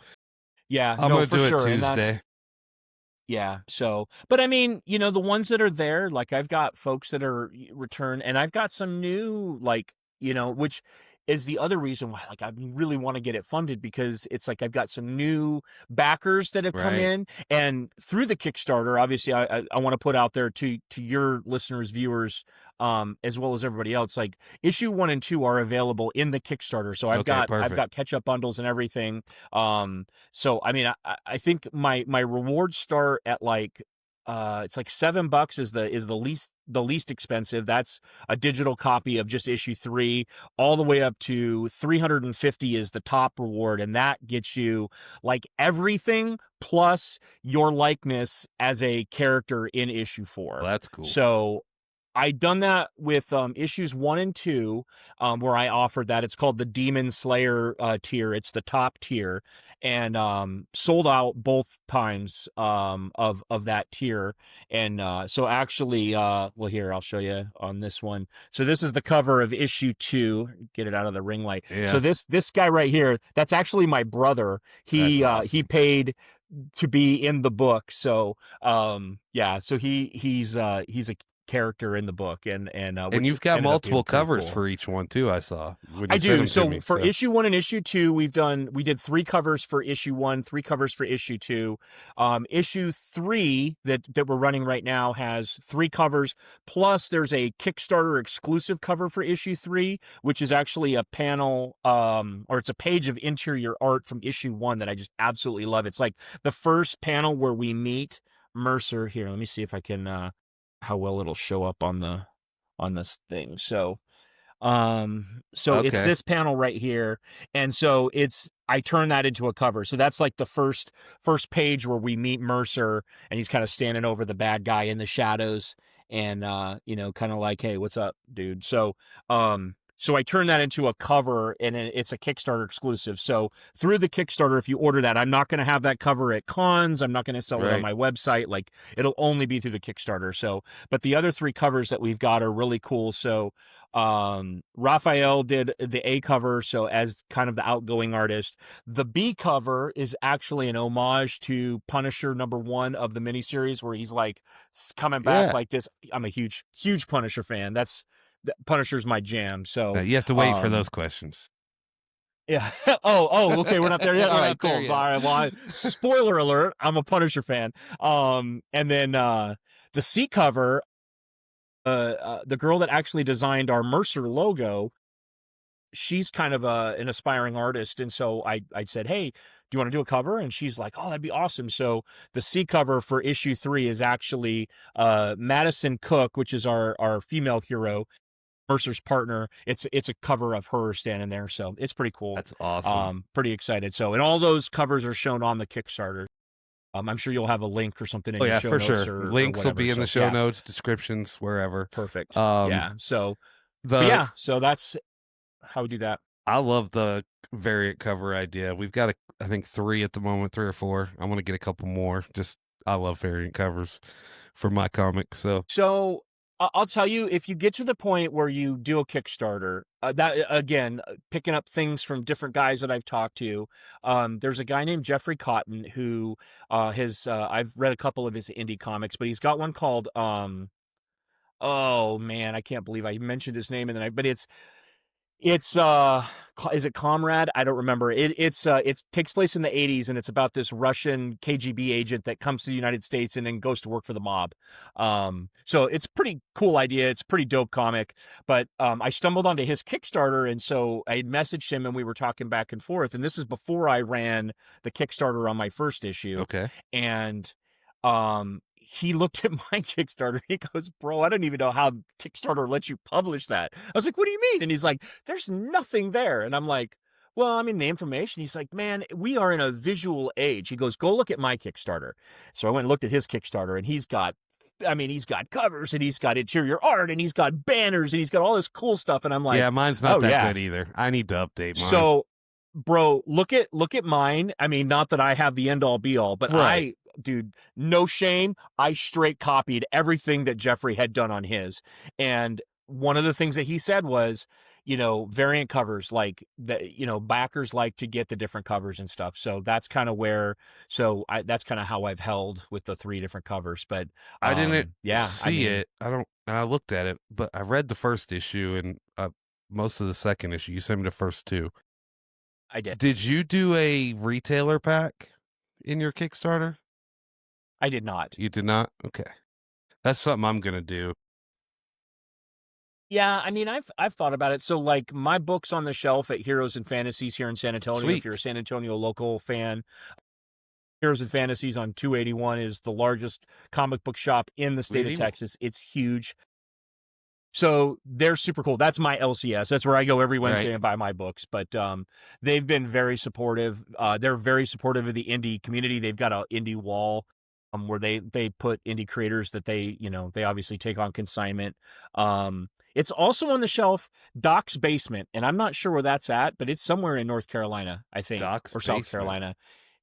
Yeah, I'm no, going to for do sure. it And that's, Tuesday. yeah. So, but I mean, the ones that are there, like I've got folks that are return, and I've got some new, like, which is the other reason why, like, I really want to get it funded, because it's like I've got some new backers that have come Right. in, and through the Kickstarter, obviously, I want to put out there to your listeners, viewers, as well as everybody else, like issue 1 and 2 are available in the Kickstarter. So I've got catch up bundles and everything. So I mean, I think my rewards start at like it's like $7 is the least expensive. That's a digital copy of just issue 3, all the way up to 350 is the top reward, and that gets you like everything plus your likeness as a character in issue 4. Well, that's cool. So I done that with issues 1 and 2, where I offered that. It's called the Demon Slayer tier. It's the top tier, and sold out both times of that tier. And so actually, well, here I'll show you on this one. So this is the cover of issue 2. Get it out of the ring light. Yeah. So this guy right here, that's actually my brother. He That's awesome. he paid to be in the book. So yeah, so he's a character in the book, and you've got multiple covers cool for each one too. I saw. When you I sent do. them to So me, for issue 1 and issue 2, we did 3 covers for issue 1, 3 covers for issue 2. Issue 3 that we're running right now has 3 covers, plus there's a Kickstarter exclusive cover for issue 3, which is actually a panel, or it's a page of interior art from issue 1 that I just absolutely love. It's like the first panel where we meet Mercer. Here, let me see if I can how well it'll show up on this thing. So it's this panel right here, and so I turn that into a cover. So that's like the first page where we meet Mercer, and he's kind of standing over the bad guy in the shadows, and kind of like, hey, what's up, dude? So so I turn that into a cover, and it's a Kickstarter exclusive. So through the Kickstarter, if you order that, I'm not going to have that cover at cons. I'm not going to sell it on my website. Like, it'll only be through the Kickstarter. So, but the other 3 covers that we've got are really cool. So Raphael did the A cover, so as kind of the outgoing artist. The B cover is actually an homage to Punisher #1 of the miniseries, where he's like coming back like this. I'm a huge Punisher fan. Punisher's my jam. So you have to wait for those questions. Yeah. Okay. We're not there yet. All right. Cool. All right. Well, spoiler alert. I'm a Punisher fan. And then the C cover, the girl that actually designed our Mercer logo, she's kind of an aspiring artist, and so I said, hey, do you want to do a cover? And she's like, oh, that'd be awesome. So the C cover for issue 3 is actually Madison Cook, which is our female hero, Mercer's partner. It's a cover of her standing there, so it's pretty cool. That's awesome. Pretty excited. So, and all those covers are shown on the Kickstarter. I'm sure you'll have a link or something in your show notes. For sure. Links will be in the show notes, descriptions, wherever. Perfect. Yeah. So so that's how we do that. I love the variant cover idea. We've got I think 3 at the moment, 3 or 4. I want to get a couple more. I love variant covers for my comic. So I'll tell you, if you get to the point where you do a Kickstarter, that again, picking up things from different guys that I've talked to, there's a guy named Jeffrey Cotton who I've read a couple of his indie comics, but he's got one called oh man, I can't believe I mentioned his name, but it's is it Comrade? I don't remember. It takes place in the 80s, and it's about this Russian KGB agent that comes to the United States and then goes to work for the mob. So it's a pretty cool idea. It's a pretty dope comic, but I stumbled onto his Kickstarter, and so I had messaged him, and we were talking back and forth, and this is before I ran the Kickstarter on my first issue. Okay. And he looked at my Kickstarter and he goes, bro, I don't even know how Kickstarter lets you publish that. I was like, what do you mean? And he's like, there's nothing there. And I'm like, well, I mean, the information. He's like, man, we are in a visual age. He goes, go look at my Kickstarter. So I went and looked at his Kickstarter, and he's got covers, and he's got interior art, and he's got banners, and he's got all this cool stuff. And I'm like, yeah, mine's not that good either. I need to update mine. So, bro, look at mine. I mean, not that I have the end all be all, but right. Dude, no shame. I straight copied everything that Jeffrey had done on his. And one of the things that he said was, variant covers, like backers like to get the different covers and stuff. So that's kind of that's kind of how I've held with the 3 different covers. But I didn't see it. I looked at it, but I read the first issue and most of the second issue. You sent me the first 2. I did. Did you do a retailer pack in your Kickstarter? I did not. You did not? Okay. That's something I'm going to do. Yeah, I mean, I've thought about it. So, like, my book's on the shelf at Heroes and Fantasies here in San Antonio. Sweet. If you're a San Antonio local fan, Heroes and Fantasies on 281 is the largest comic book shop in the state of Texas. It's huge. So they're super cool. That's my LCS. That's where I go every Wednesday and buy my books. But they've been very supportive. They're very supportive of the indie community. They've got an indie wall where they put indie creators that they obviously take on consignment. It's also on the shelf, Doc's Basement, and I'm not sure where that's at, but it's somewhere in North Carolina, I think, or South Carolina.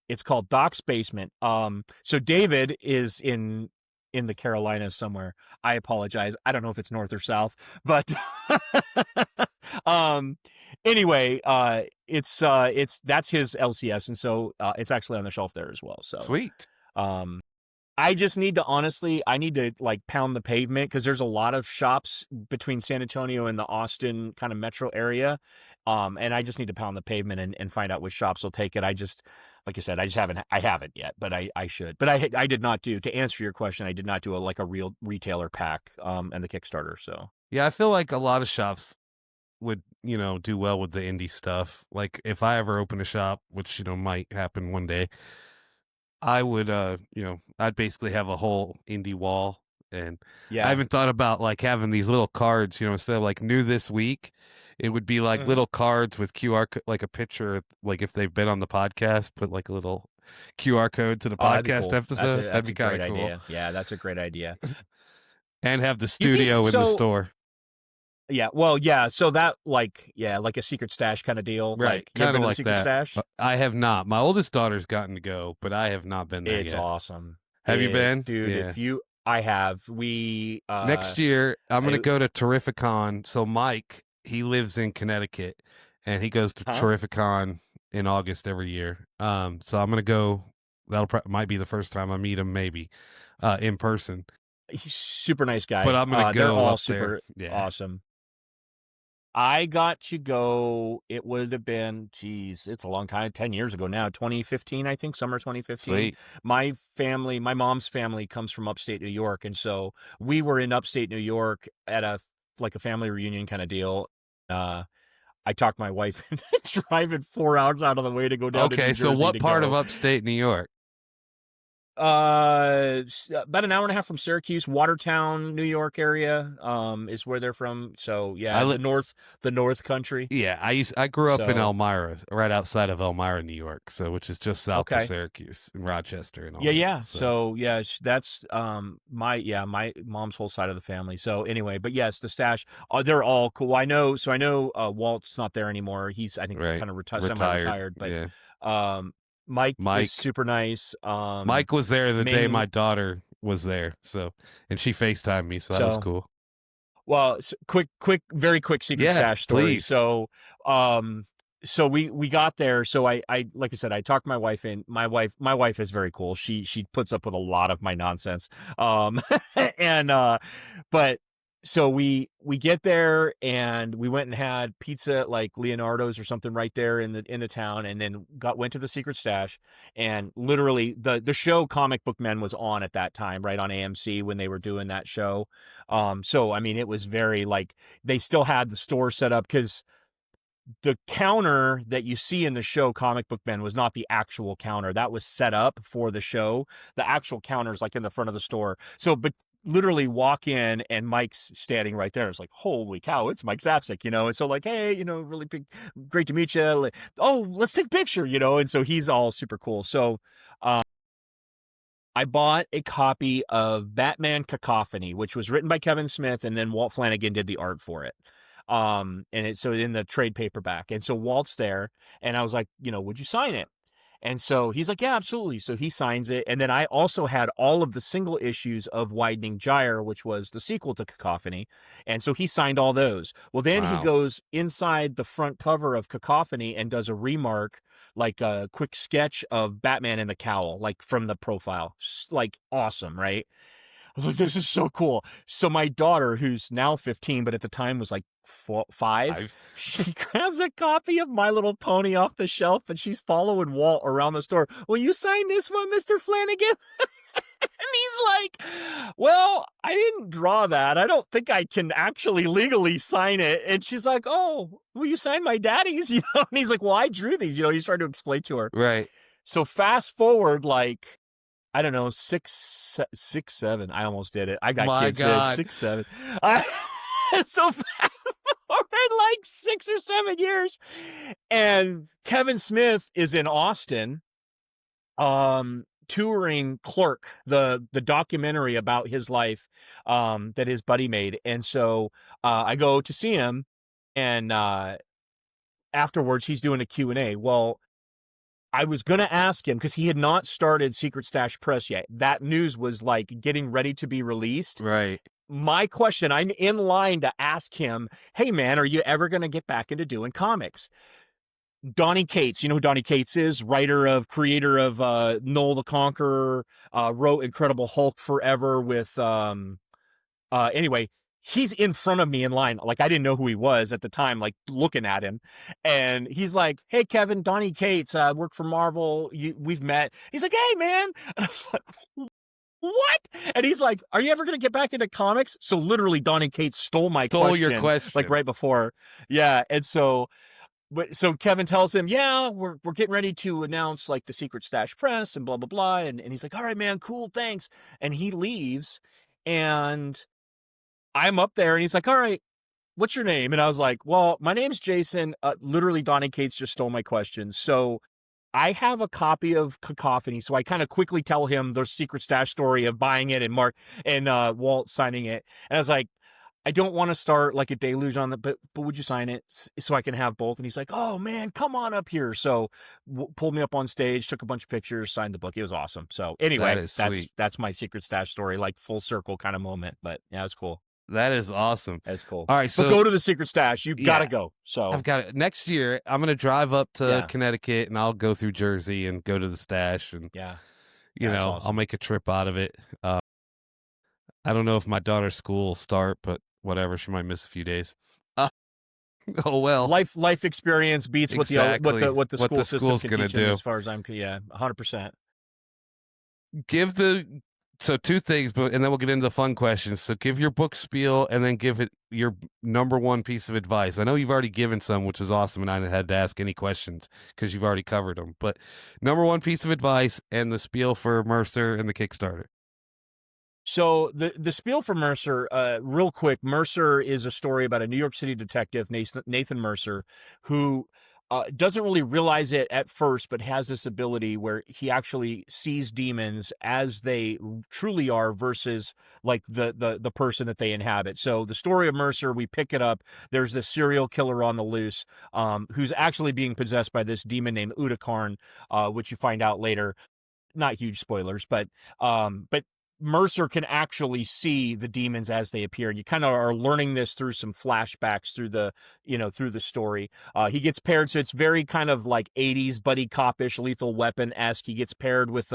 It's called Doc's Basement. So David is in the Carolinas somewhere. I apologize. I don't know if it's north or south, but anyway, it's that's his LCS, and so it's actually on the shelf there as well. So sweet. I just need to like pound the pavement, because there's a lot of shops between San Antonio and the Austin kind of metro area. And I just need to pound the pavement and find out which shops will take it. Like I said, I haven't yet, but I should. But I did not to answer your question, I did not do a real retailer pack and the Kickstarter. So yeah, I feel like a lot of shops would, do well with the indie stuff. Like if I ever open a shop, which, might happen one day, I would, I'd basically have a whole indie wall. And I haven't thought about like having these little cards, instead of like new this week, it would be like little cards with QR, like a picture, like if they've been on the podcast, put like a little QR code to the podcast episode. That'd be kind of cool. Idea. Yeah, that's a great idea. And have the studio in the store. Yeah, well, yeah, so that, like a secret stash kind of deal. Right, kind of like secret that. Stash? I have not. My oldest daughter's gotten to go, but I have not been there yet. It's awesome. Have you been? Dude, I have. We... next year, I'm going to go to Terrificon. So Mike, he lives in Connecticut, and he goes to Terrificon in August every year. So I'm going to go. Might be the first time I meet him, maybe, in person. He's super nice guy. But I'm going to go. They're all super awesome. I got to go, it would have been, it's a long time, 10 years ago now, 2015, I think, summer 2015. Sweet. My mom's family comes from upstate New York, and so we were in upstate New York at a family reunion kind of deal. I talked my wife into driving 4 hours out of the way to go down to New Jersey. Okay, so what part of upstate New York? About an hour and a half from Syracuse, Watertown, New York area, is where they're from. So yeah, the North Country. Yeah, I grew up in Elmira, right outside of Elmira, New York. So which is just south of Syracuse and Rochester and all. Yeah. So yeah, that's my mom's whole side of the family. So anyway, but yes, the stash, they're all cool. I know Walt's not there anymore. He's kind of semi-retired, but Mike is super nice. Mike was there the day my daughter was there, and she FaceTimed me, so that was cool. Well, very quick secret stash story. Please. So we got there. So I like I said, I talked my wife in. My wife is very cool. She puts up with a lot of my nonsense. So we get there, and we went and had pizza at like Leonardo's or something right there in the town, and then went to the secret stash, and literally the show Comic Book Men was on at that time, right on AMC when they were doing that show. So I mean, it was very like they still had the store set up, because the counter that you see in the show Comic Book Men was not the actual counter that was set up for the show. The actual counter is like in the front of the store. So, but literally walk in and Mike's standing right there. It's like, holy cow, it's Mike Zapsik, And so like, hey, really big, great to meet you. Oh, let's take a picture, And so he's all super cool. So, I bought a copy of Batman Cacophony, which was written by Kevin Smith, and then Walt Flanagan did the art for it. And so in the trade paperback. And so Walt's there, and I was like, would you sign it? And so he's like, yeah, absolutely. So he signs it. And then I also had all of the single issues of Widening Gyre, which was the sequel to Cacophony. And so he signed all those. Well, then he goes inside the front cover of Cacophony and does a remark, like a quick sketch of Batman in the cowl, like from the profile. Like awesome, right? I was like, this is so cool. So my daughter, who's now 15, but at the time was like 5, she grabs a copy of My Little Pony off the shelf, and she's following Walt around the store. Will you sign this one, Mr. Flanagan? And he's like, well, I didn't draw that. I don't think I can actually legally sign it. And she's like, oh, will you sign my daddy's? And he's like, well, I drew these. He's trying to explain to her. Right. So fast forward, like, I don't know, 6, 7. I almost did it. I got kids, man. 6, 7. So fast forward like 6 or 7 years, and Kevin Smith is in Austin, touring Clerk, the documentary about his life, that his buddy made. And so I go to see him, and afterwards he's doing a Q&A. Well, I was going to ask him, because he had not started Secret Stash Press yet. That news was like getting ready to be released. Right. My question, I'm in line to ask him, hey man, are you ever going to get back into doing comics? Donny Cates, you know who Donny Cates is? Creator of Noel the Conqueror, wrote Incredible Hulk Forever with, anyway, he's in front of me in line. Like, I didn't know who he was at the time, like looking at him. And he's like, hey, Kevin, Donny Cates, I work for Marvel. We've met. He's like, hey, man. And I was like, what? And he's like, are you ever going to get back into comics? So literally Donny Cates stole your question. Like right before. Yeah. And so Kevin tells him, yeah, we're getting ready to announce like the Secret Stash Press and blah, blah, blah. And he's like, all right, man, cool. Thanks. And he leaves, and I'm up there, and he's like, all right, what's your name? And I was like, well, my name's Jason. Literally, Donny Cates just stole my question. So I have a copy of Cacophony. So I kind of quickly tell him the Secret Stash story of buying it and Walt signing it. And I was like, I don't want to start like a deluge on but would you sign it so I can have both? And he's like, oh man, come on up here. So pulled me up on stage, took a bunch of pictures, signed the book. It was awesome. So anyway, that's my Secret Stash story, like full circle kind of moment. But yeah, it was cool. That is awesome. That's cool. All right, so go to the Secret Stash. You've got to go. So I've got it. Next year, I'm going to drive up to Connecticut, and I'll go through Jersey and go to the Stash, and awesome. I'll make a trip out of it. I don't know if my daughter's school will start, but whatever, she might miss a few days. Oh well. Life experience beats exactly. what the school school's system can gonna teach do. As far as I'm 100%. So two things, and then we'll get into the fun questions. So give your book spiel, and then give it your number one piece of advice. I know you've already given some, which is awesome, and I didn't have to ask any questions because you've already covered them. But number one piece of advice and the spiel for Mercer and the Kickstarter. So the spiel for Mercer, real quick, Mercer is a story about a New York City detective, Nathan Mercer, who doesn't really realize it at first, but has this ability where he actually sees demons as they truly are versus like the person that they inhabit. So the story of Mercer, we pick it up. There's this serial killer on the loose, who's actually being possessed by this demon named Udakarn, which you find out later. Not huge spoilers, but Mercer can actually see the demons as they appear. You kind of are learning this through some flashbacks through the story. He gets paired, so it's very kind of like 80s buddy cop-ish, Lethal Weapon-esque. He gets paired with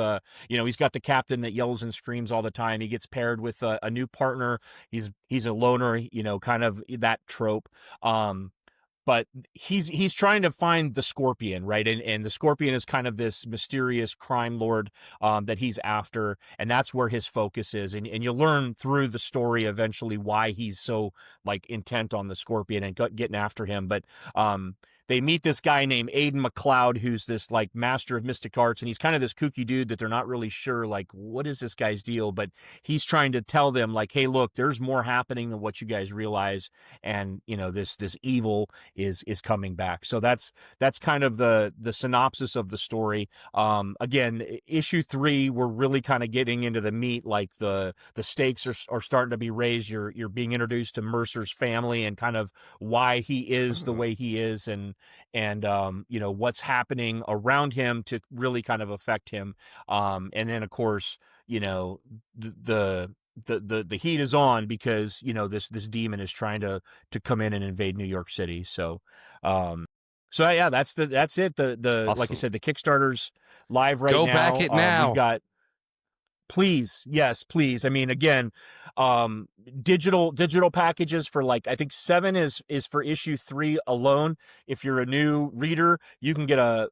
he's got the captain that yells and screams all the time. He gets paired with a new partner. He's a loner, kind of that trope. But he's trying to find the Scorpion, right? And the Scorpion is kind of this mysterious crime lord that he's after, and that's where his focus is. And you learn through the story eventually why he's so like intent on the Scorpion and getting after him. But they meet this guy named Aiden McLeod, who's this like master of mystic arts, and he's kind of this kooky dude that they're not really sure, like, what is this guy's deal? But he's trying to tell them, like, hey, look, there's more happening than what you guys realize, and this evil is coming back. So that's kind of the synopsis of the story. Again, issue 3, we're really kind of getting into the meat, like the stakes are starting to be raised. You're being introduced to Mercer's family and kind of why he is the way he is, and what's happening around him to really kind of affect him. And then of course, the heat is on because this demon is trying to come in and invade New York City. So yeah, that's it. The Awesome. Like I said, the Kickstarter's live right now. Go back it now. We've got. Please, yes, please. I mean, again, digital packages for like, I think 7 is for issue 3 alone. If you're a new reader, you can get a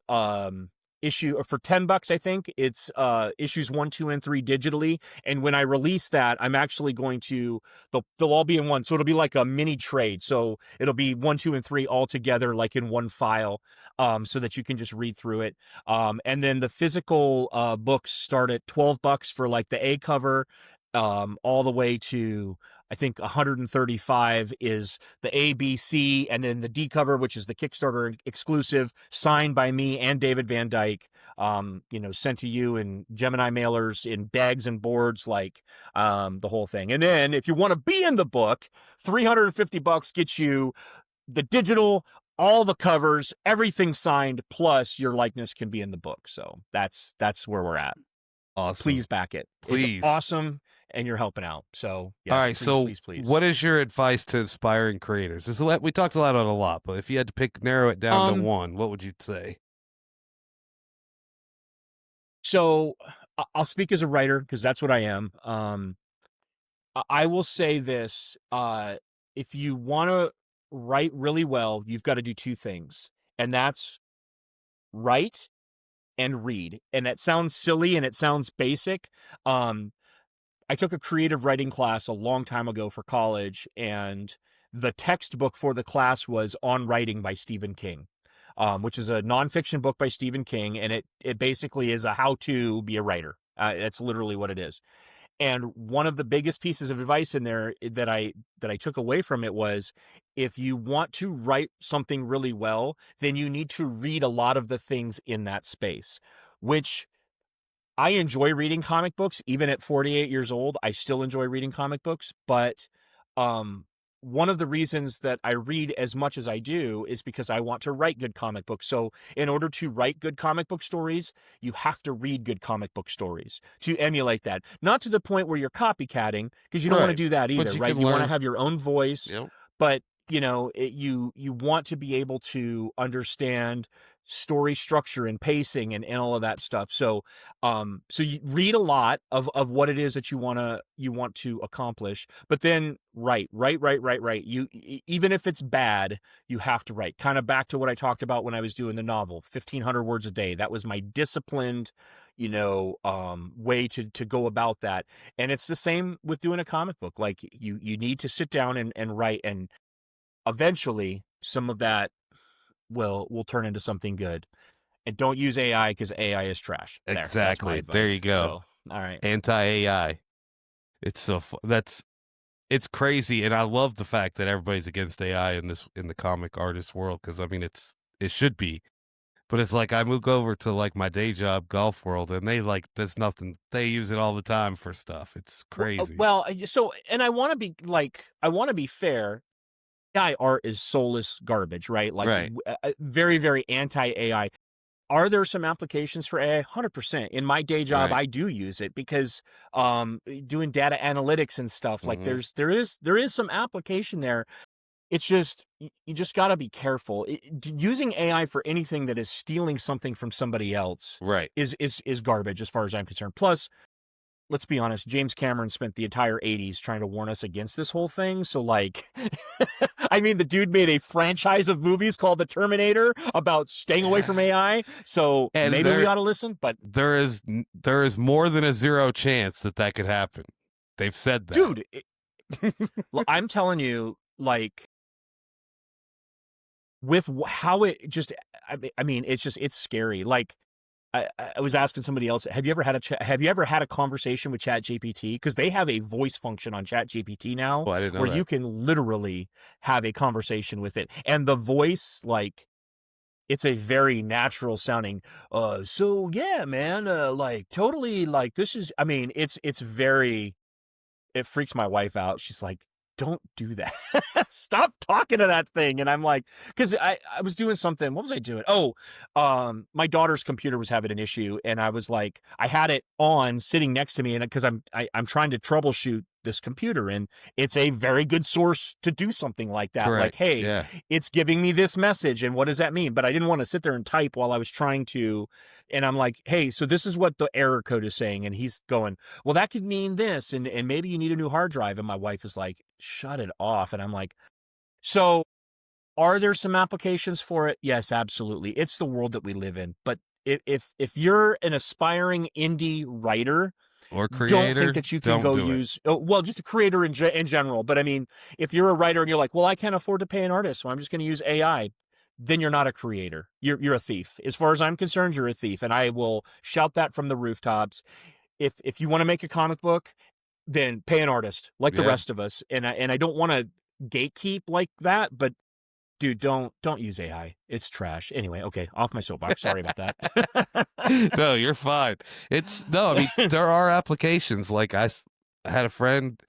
issue for $10. I think it's issues 1, 2, and 3 digitally. And when I release that, I'm actually going to they'll all be in one, so it'll be like a mini trade. So it'll be 1, 2, and 3 all together, like in one file, so that you can just read through it. And then the physical books start at $12 for like the A cover, all the way to, I think 135 is the A, B, C, and then the D cover, which is the Kickstarter exclusive, signed by me and David Van Dyke, sent to you in Gemini mailers, in bags and boards, like the whole thing. And then if you want to be in the book, $350 gets you the digital, all the covers, everything signed, plus your likeness can be in the book. So that's where we're at. Awesome. Please back it. Please. It's awesome, and you're helping out. So, yes, all right. please. What is your advice to aspiring creators? We talked about it a lot, but if you had to narrow it down to one, what would you say? So, I'll speak as a writer because that's what I am. I will say this: if you want to write really well, you've got to do 2 things, and that's write and read. And that sounds silly and it sounds basic. I took a creative writing class a long time ago for college, and the textbook for the class was On Writing by Stephen King, which is a nonfiction book by Stephen King, and it basically is a how to be a writer. That's literally what it is. And one of the biggest pieces of advice in there that I took away from it was, if you want to write something really well, then you need to read a lot of the things in that space, which I enjoy reading comic books. Even at 48 years old, I still enjoy reading comic books. But one of the reasons that I read as much as I do is because I want to write good comic books. So in order to write good comic book stories, you have to read good comic book stories to emulate that. Not to the point where you're copycatting, because you don't want to do that either, right? You want to have your own voice, but you want to be able to understand story structure and pacing and all of that stuff. So you read a lot of what it is that you want to accomplish, but then write. You, even if it's bad, you have to write. Kind of back to what I talked about when I was doing the novel, 1,500 words a day. That was my disciplined, way to go about that. And it's the same with doing a comic book. Like you need to sit down and write, and eventually some of that will turn into something good. And don't use AI, because AI is trash. Exactly. There you go. So, all right. Anti-AI. It's it's crazy, and I love the fact that everybody's against AI in the comic artist world, because I mean it should be. But it's like I move over to like my day job, golf world, and there's nothing. They use it all the time for stuff. It's crazy. Well, and I want to be fair. AI art is soulless garbage, right? Like, right. Very, very anti-AI. Are there some applications for AI? 100%. In my day job, right. I do use it because doing data analytics and stuff, like there is some application there. It's just, you just got to be careful. Using AI for anything that is stealing something from somebody else, right, is garbage as far as I'm concerned. Plus, let's be honest, James Cameron spent the entire 80s trying to warn us against this whole thing. So, like, I mean, the dude made a franchise of movies called The Terminator about staying away from AI. So maybe we ought to listen. But there is more than a 0 chance that could happen. They've said that. Dude, I'm telling you, like, with how it just, I mean, it's scary. Like, I was asking somebody else, have you ever had a conversation with ChatGPT? Because they have a voice function on ChatGPT now, I didn't know where that. you can literally have a conversation with it, and the voice, like, it's a very natural sounding. So yeah, man, like totally, like this is. I mean, it's very. It freaks my wife out. She's like, don't do that. Stop talking to that thing. And I'm like, because I was doing something. What was I doing? Oh, my daughter's computer was having an issue, and I was like, I had it on sitting next to me, and because I'm trying to troubleshoot this computer, and it's a very good source to do something like that. Correct. Like, hey, Yeah. it's giving me this message, and what does that mean? But I didn't want to sit there and type while I was trying to, and I'm like, hey, so this is what the error code is saying, and he's going, well, that could mean this, and maybe you need a new hard drive. And my wife is like, shut it off. And I'm like, so are there some applications for it? Yes, absolutely. It's the world that we live in. But if you're an aspiring indie writer or creator, don't think that you can go use, well, just a creator in general. But I mean, if you're a writer and you're like, well, I can't afford to pay an artist, so I'm just going to use AI, then you're not a creator. You're a thief. As far as I'm concerned, you're a thief. And I will shout that from the rooftops. If you want to make a comic book, then pay an artist like the rest of us. And I don't want to gatekeep like that, but dude, don't use AI. It's trash. Anyway, okay, off my soapbox. Sorry about that. No, you're fine. I mean, there are applications. Like I had a friend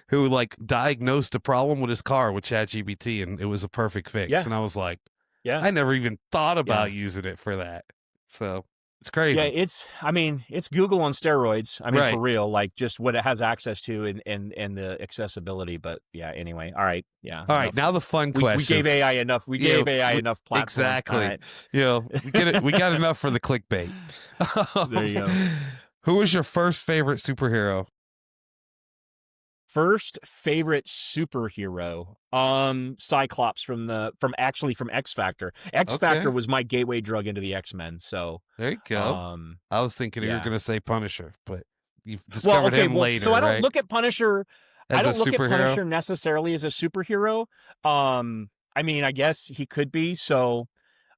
who like diagnosed a problem with his car with ChatGPT, and it was a perfect fix. Yeah. And I was like, yeah, I never even thought about using it for that. So it's crazy. Yeah, it's Google on steroids. I mean, Right. for real, like just what it has access to and the accessibility. But yeah, anyway, all right, yeah. All right, now the fun question. We gave AI enough. We gave AI enough platform. Exactly. Right. You know, we got enough for the clickbait. There you go. Who was your first favorite superhero? First favorite superhero, Cyclops from X Factor. X Factor was my gateway drug into the X-Men. So there you go. I was thinking you were going to say Punisher, but you've discovered him later. So I don't look at Punisher. As I don't look superhero? at Punisher necessarily as a superhero. I mean, I guess he could be. So,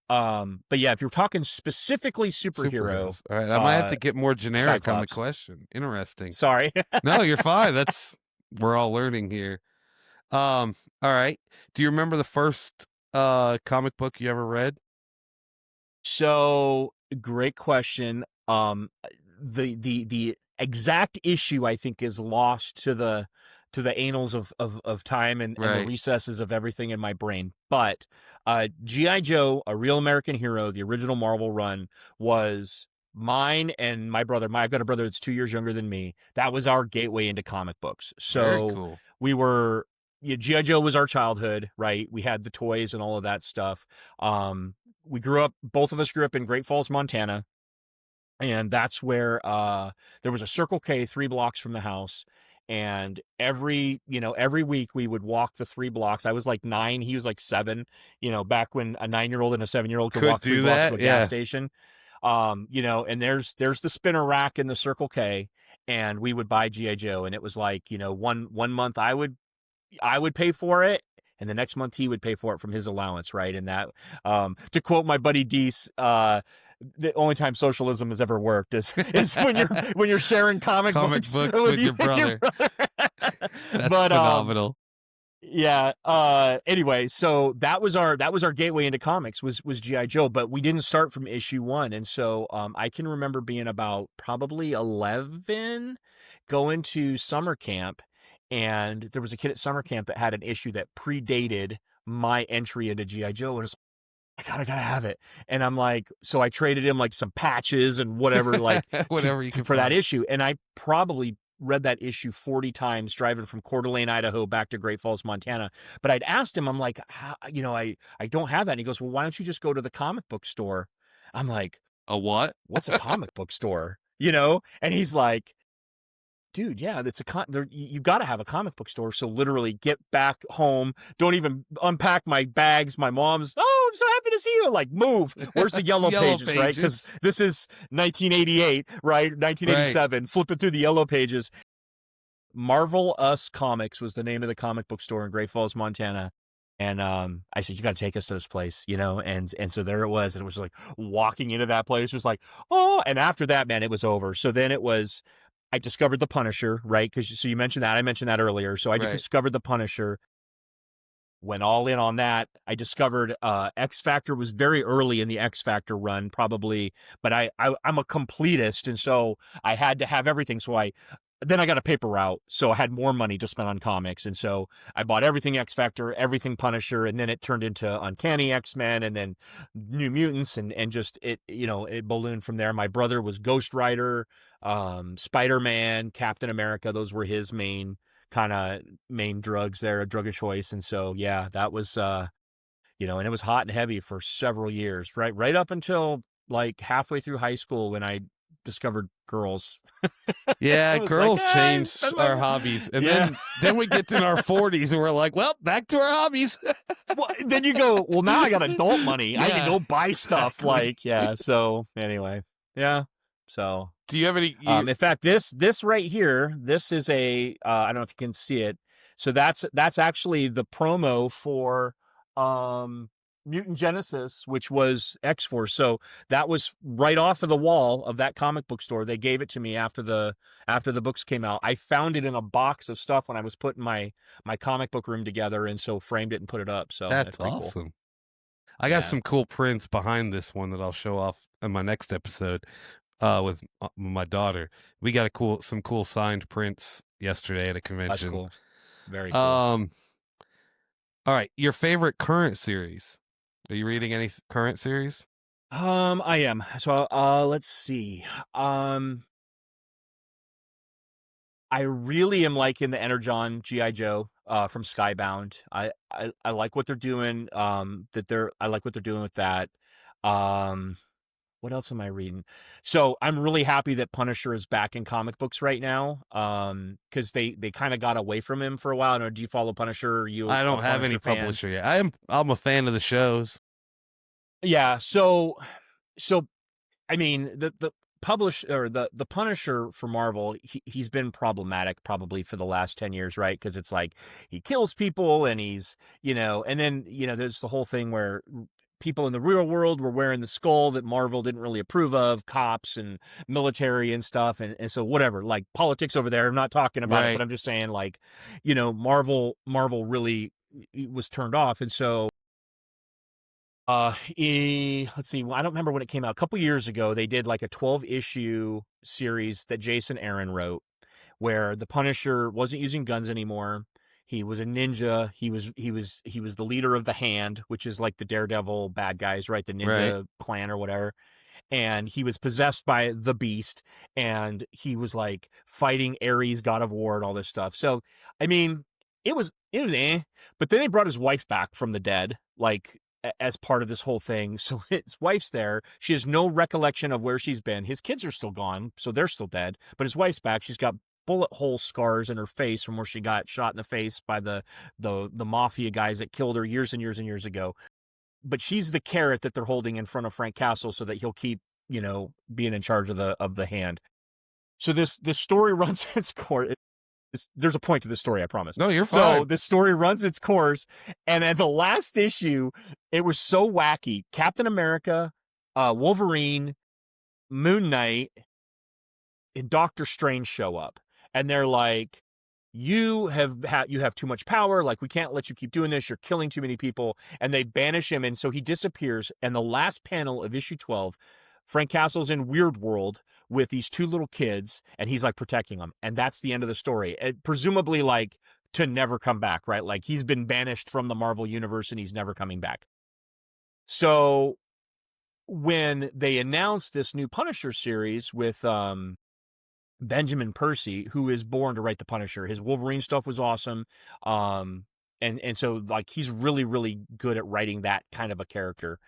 but yeah, if you're talking specifically superheroes, all right, I might have to get more generic on the Cyclops. question. Interesting. Sorry. No, you're fine. We're all learning here. All right. Do you remember the first comic book you ever read? So, great question. The exact issue I think is lost to the annals of time and the recesses of everything in my brain. But G.I. Joe, A Real American Hero, the original Marvel run, was mine and my brother. I've got a brother that's 2 years younger than me. That was our gateway into comic books. So very cool. We were, G.I. Joe was our childhood, right? We had the toys and all of that stuff. Both of us grew up in Great Falls, Montana. And that's where there was a Circle K 3 blocks from the house. And every week we would walk the 3 blocks. I was like 9, he was like 7, back when a 9-year-old and a 7-year-old could walk 3 blocks to a gas station. And there's the spinner rack in the Circle K, and we would buy G.I. Joe, and it was like, one month I would pay for it, and the next month he would pay for it from his allowance, right? And that, to quote my buddy Deese, the only time socialism has ever worked is when you're sharing comic books with your brother. That's phenomenal. Yeah. Anyway, so that was our gateway into comics was G.I. Joe, but we didn't start from issue 1. And so I can remember being about probably 11, going to summer camp, and there was a kid at summer camp that had an issue that predated my entry into G.I. Joe, and it was, I gotta have it. And I'm like, so I traded him like some patches and whatever, like whatever you can for that issue. And I probably read that issue 40 times driving from Coeur d'Alene, Idaho back to Great Falls, Montana. But I'd asked him, I'm like, I don't have that. And he goes, well, why don't you just go to the comic book store? I'm like, a what? What's a comic book store? And he's like, dude, yeah, that's you got to have a comic book store. So literally get back home, don't even unpack my bags. My mom's, oh, I'm so happy to see you. Like, move. Where's the yellow pages, right? Because this is 1988, right? 1987. Right. Flipping through the yellow pages. Marvel Us Comics was the name of the comic book store in Great Falls, Montana. And I said, you got to take us to this place, you know? And so there it was. And it was like walking into that place was like, oh, and after that, man, it was over. So then it was, I discovered the Punisher, right? So you mentioned that. I mentioned that earlier. So I Right. discovered the Punisher, went all in on that. I discovered X Factor was very early in the X Factor run, probably, but I'm a completist. And so I had to have everything. So then I got a paper route, so I had more money to spend on comics. And so I bought everything X Factor, everything Punisher, and then it turned into Uncanny X-Men and then New Mutants and just it, you know, it ballooned from there. My brother was Ghost Rider, Spider-Man, Captain America. Those were his main drugs there, a drug of choice. And so, yeah, that was, you know, and it was hot and heavy for several years, right up until like halfway through high school when I discovered girls. Yeah, girls like, change our hobbies, and then we get in our 40s and we're like, well, back to our hobbies. Well, then you go, well, now I got adult money. I can go buy stuff. Exactly. Like, yeah. So anyway, yeah. So do you have any? In fact, this right here, this is a I don't know if you can see it. So that's actually the promo for Mutant Genesis, which was X-Force. So that was right off of the wall of that comic book store. They gave it to me after the books came out. I found it in a box of stuff when I was putting my comic book room together, and so framed it and put it up. So that's awesome. Cool. I got some cool prints behind this one that I'll show off in my next episode with my daughter. We got some cool signed prints yesterday at a convention. That's cool. Very cool. All right, your favorite current series? Are you reading any current series? I am. So let's see. I really am liking the Energon G.I. Joe from Skybound. I like what they're doing. I like what they're doing with that. What else am I reading? So I'm really happy that Punisher is back in comic books right now. Because they kind of got away from him for a while. Do you follow Punisher? I don't have any publisher yet. I'm a fan of the shows. Yeah. So I mean the Punisher for Marvel, he's been problematic probably for the last 10 years, right? Because it's like he kills people and he's, you know, and then, you know, there's the whole thing where people in the real world were wearing the skull that Marvel didn't really approve of, cops and military and stuff. And so whatever, like politics over there, I'm not talking about it, but I'm just saying, like, you know, Marvel really was turned off. And so let's see, I don't remember when it came out. A couple years ago, they did like a 12-issue series that Jason Aaron wrote, where the Punisher wasn't using guns anymore. He was a ninja. He was the leader of the Hand, which is like the Daredevil bad guys, right? The ninja clan or whatever. And he was possessed by the Beast, and he was like fighting Ares, god of war, and all this stuff. So, I mean, it was but then they brought his wife back from the dead, like, as part of this whole thing. So his wife's there. She has no recollection of where she's been. His kids are still gone, so they're still dead. But his wife's back. She's got bullet hole scars in her face from where she got shot in the face by the mafia guys that killed her years and years and years ago. But she's the carrot that they're holding in front of Frank Castle so that he'll keep, you know, being in charge of the Hand. So this story runs its course. There's a point to this story, I promise. No, you're fine. So this story runs its course, and at the last issue, it was so wacky. Captain America, Wolverine, Moon Knight, and Doctor Strange show up, and they're like, you have too much power. Like, we can't let you keep doing this. You're killing too many people. And they banish him, and so he disappears. And the last panel of issue 12, Frank Castle's in Weird World with these two little kids, and he's like protecting them. And that's the end of the story. Presumably, like, to never come back, right? Like, he's been banished from the Marvel universe and he's never coming back. So when they announced this new Punisher series with Benjamin Percy, who is born to write the Punisher, his Wolverine stuff was awesome. And so, like, he's really, really good at writing that kind of a character.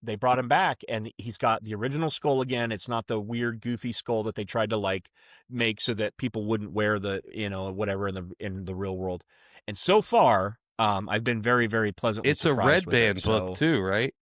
They brought him back, and he's got the original skull again. It's not the weird, goofy skull that they tried to, like, make so that people wouldn't wear the, you know, whatever in the real world. And so far, I've been very, very pleasantly surprised. It's a Red Band book too, right?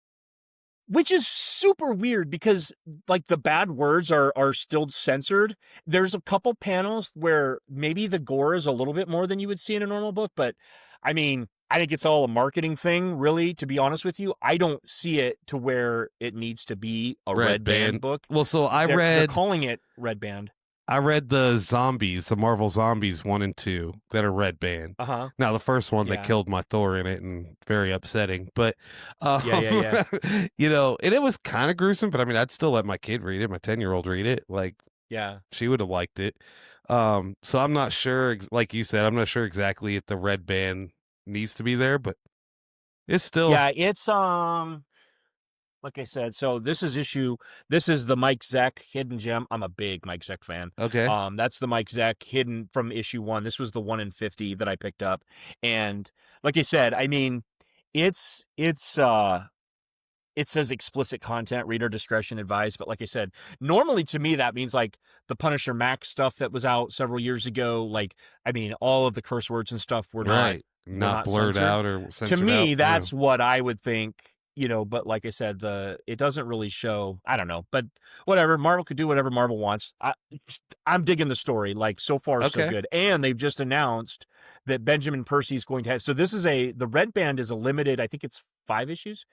Which is super weird because, like, the bad words are still censored. There's a couple panels where maybe the gore is a little bit more than you would see in a normal book, but I mean, I think it's all a marketing thing, really, to be honest with you. I don't see it to where it needs to be a red band book. Well, so They're calling it red band. I read the Marvel Zombies 1 and 2 that are red band. Uh-huh. Now the first one, they killed my Thor in it, and very upsetting. But Yeah. you know, and it was kind of gruesome. But I mean, I'd still let my kid read it, my 10-year-old read it. Like, yeah, she would have liked it. So I'm not sure, like you said, I'm not sure exactly if the red band needs to be there, but it's still it's like I said, so this is the Mike Zeck hidden gem. I'm a big Mike Zeck fan. okay. That's the Mike Zeck hidden from issue 1. This was the 1 in 50 that I picked up. And like I said, I mean, it says explicit content, reader discretion advised. But like I said, normally to me, that means like the Punisher Max stuff that was out several years ago. Like, I mean, all of the curse words and stuff were not blurred censored. out or censored to me, out. that's what I would think, you know, but like I said, it doesn't really show, I don't know, but whatever. Marvel could do whatever Marvel wants. I'm digging the story, like so far so good. And they've just announced that Benjamin Percy's going to have, so this is the red band is a limited, I think it's 5 issues.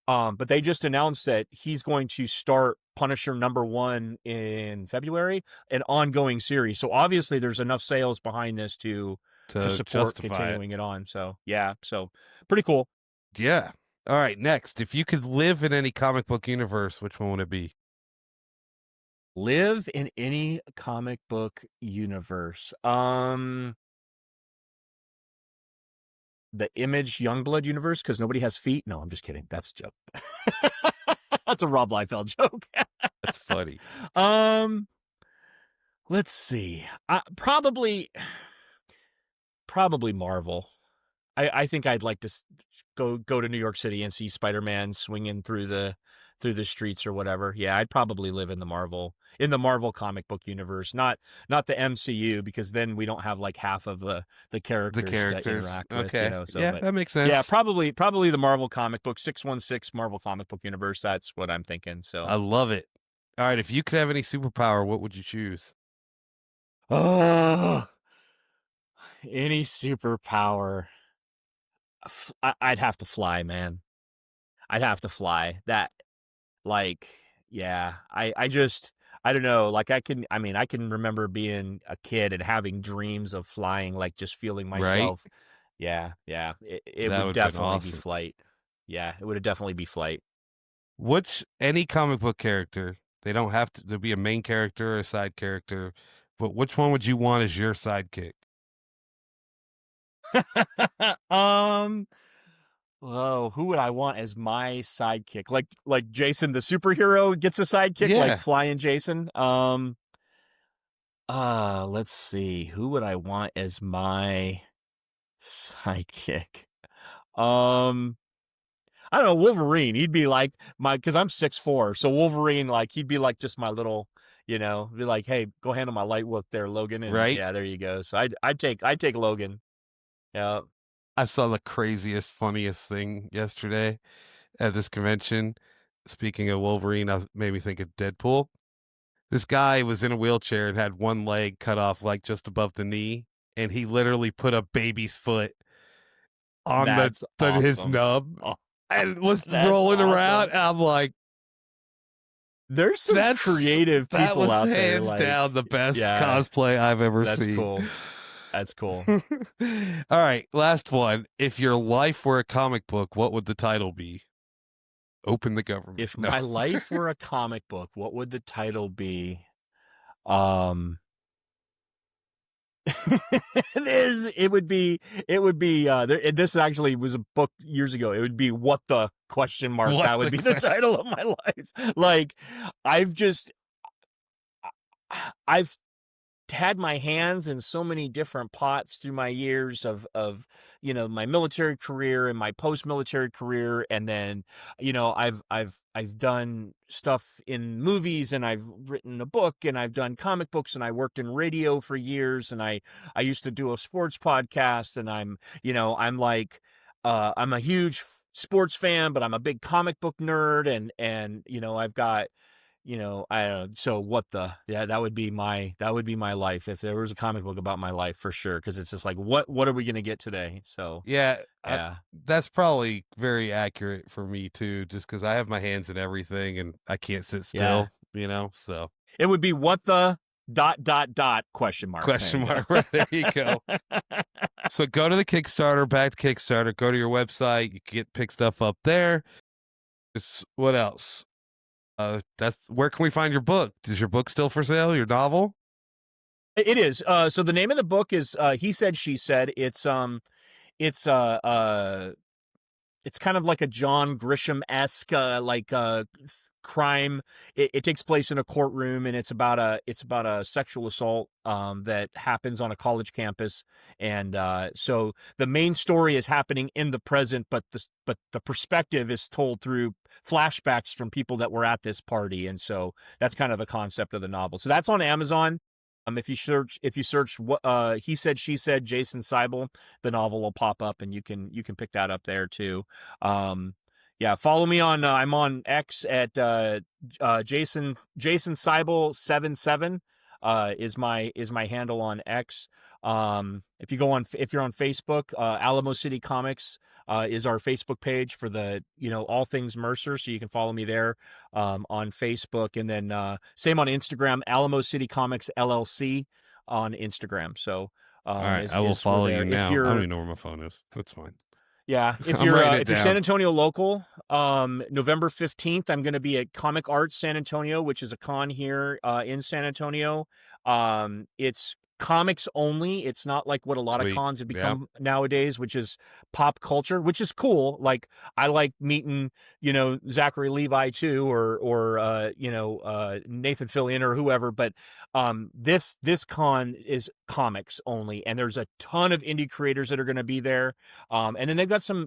But they just announced that he's going to start Punisher #1 in February, an ongoing series. So obviously there's enough sales behind this to support continuing it on. So yeah, so pretty cool. Yeah. All right, next. If you could live in any comic book universe, which one would it be? Live in any comic book universe. The Image Youngblood universe, because nobody has feet. No, I'm just kidding. That's a joke. That's a Rob Liefeld joke. That's funny. Let's see. Probably Marvel. I think I'd like to go to New York City and see Spider-Man swinging through the streets or whatever. Yeah, I'd probably live in the Marvel comic book universe, not the MCU, because then we don't have like half of the characters to interact with. You know, so, yeah, that makes sense. Yeah, probably the Marvel comic book 616 Marvel comic book universe. That's what I'm thinking. So I love it. All right, if you could have any superpower, what would you choose? Oh, any superpower. I'd have to fly, man. I'd have to fly. That, like, yeah. I don't know. Like, I can remember being a kid and having dreams of flying, like just feeling myself. Right? Yeah. It would definitely be flight. Yeah, it would definitely be flight. Any comic book character, they don't have to be a main character or a side character, but which one would you want as your sidekick? Oh, who would I want as my sidekick? Like Jason the superhero gets a sidekick, like Flying Jason. Let's see. Who would I want as my sidekick? I don't know, Wolverine. He'd be like because I'm 6'4", so Wolverine, like, he'd be like just my little, you know, be like, hey, go handle my light work there, Logan. And yeah, there you go. So I'd take Logan. Yeah. I saw the craziest, funniest thing yesterday at this convention. Speaking of Wolverine, made me think of Deadpool. This guy was in a wheelchair and had one leg cut off, like just above the knee, and he literally put a baby's foot on his nub and was rolling around. And I'm like, there's some creative people out there. Hands down the best cosplay I've ever seen. That's cool. That's cool. All right, last one. If your life were a comic book, what would the title be? Open the government. If my life were a comic book, what would the title be? It would be this actually was a book years ago. It would be What the ? That would be the title of my life. Like, I've had my hands in so many different pots through my years of you know, my military career and my post-military career, and then, you know, I've done stuff in movies, and I've written a book, and I've done comic books, and I worked in radio for years, and I used to do a sports podcast, and I'm like I'm a huge sports fan, but I'm a big comic book nerd, and you know, I've got, I don't know. So that would be my life if there was a comic book about my life for sure. Cause it's just like, what are we going to get today? So Yeah, yeah. that's probably very accurate for me too, just because I have my hands in everything and I can't sit still, so. It would be what the ... question mark. Question mark. Right, there you go. So go to the Kickstarter, back to Kickstarter, go to your website, you can pick stuff up there. What else? That's where can we find your book? Is your book still for sale? Your novel? It is. So the name of the book is He Said, She Said. It's kind of like a John Grisham-esque crime. It takes place in a courtroom, and it's about a sexual assault that happens on a college campus. And so the main story is happening in the present, but the perspective is told through flashbacks from people that were at this party. And so that's kind of the concept of the novel. So that's on Amazon. If you search what He Said, She Said, Jason Seibel, the novel will pop up, and you can pick that up there too. Follow me on I'm on X at Jason Seibel 77 is my handle on X. If you're on Facebook, Alamo City Comics is our Facebook page for the all things Mercer, so you can follow me there on Facebook, and then same on Instagram, Alamo City Comics LLC on Instagram. So all right, I will follow you now. I don't even know where my phone is. That's fine. Yeah, if you're San Antonio local, November 15th, I'm going to be at Comic Arts San Antonio, which is a con here in San Antonio. It's comics only. It's not like what a lot of cons have become nowadays, which is pop culture, which is cool. Like I like meeting, Zachary Levi too, or Nathan Fillion or whoever. But this con is comics only, and there's a ton of indie creators that are going to be there. And then they've got some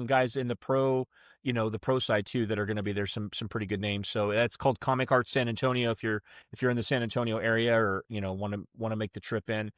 guys in the pro, the pro side too that are going to be there. Some pretty good names. So that's called Comic Arts San Antonio. If you're in the San Antonio area, or want to make the trip in,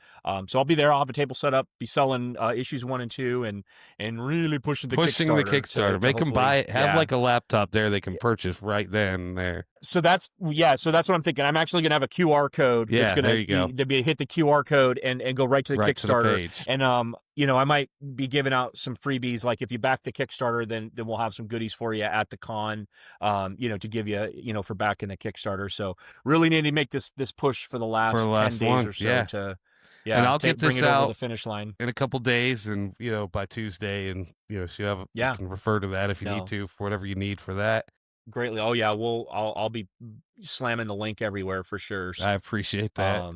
so I'll be there. I'll have a table set up, be selling issues 1 and 2, and really pushing the Kickstarter. Make them buy it. Have like a laptop there they can purchase right then and there. So that's what I'm thinking. I'm actually gonna have a QR code. Yeah, there you go. Hit the QR code and go right to the Kickstarter. To the page. And I might be giving out some freebies. Like if you back the Kickstarter, then we'll have some goodies for you at the con. To give you, for backing the Kickstarter. So really need to make this push for the last 10 days or so and I'll get this bring it out over the finish line in a couple days, and by Tuesday, and so you can refer to that if you need to for whatever you need for that. Greatly. Oh yeah, I'll be slamming the link everywhere for sure. So, I appreciate that.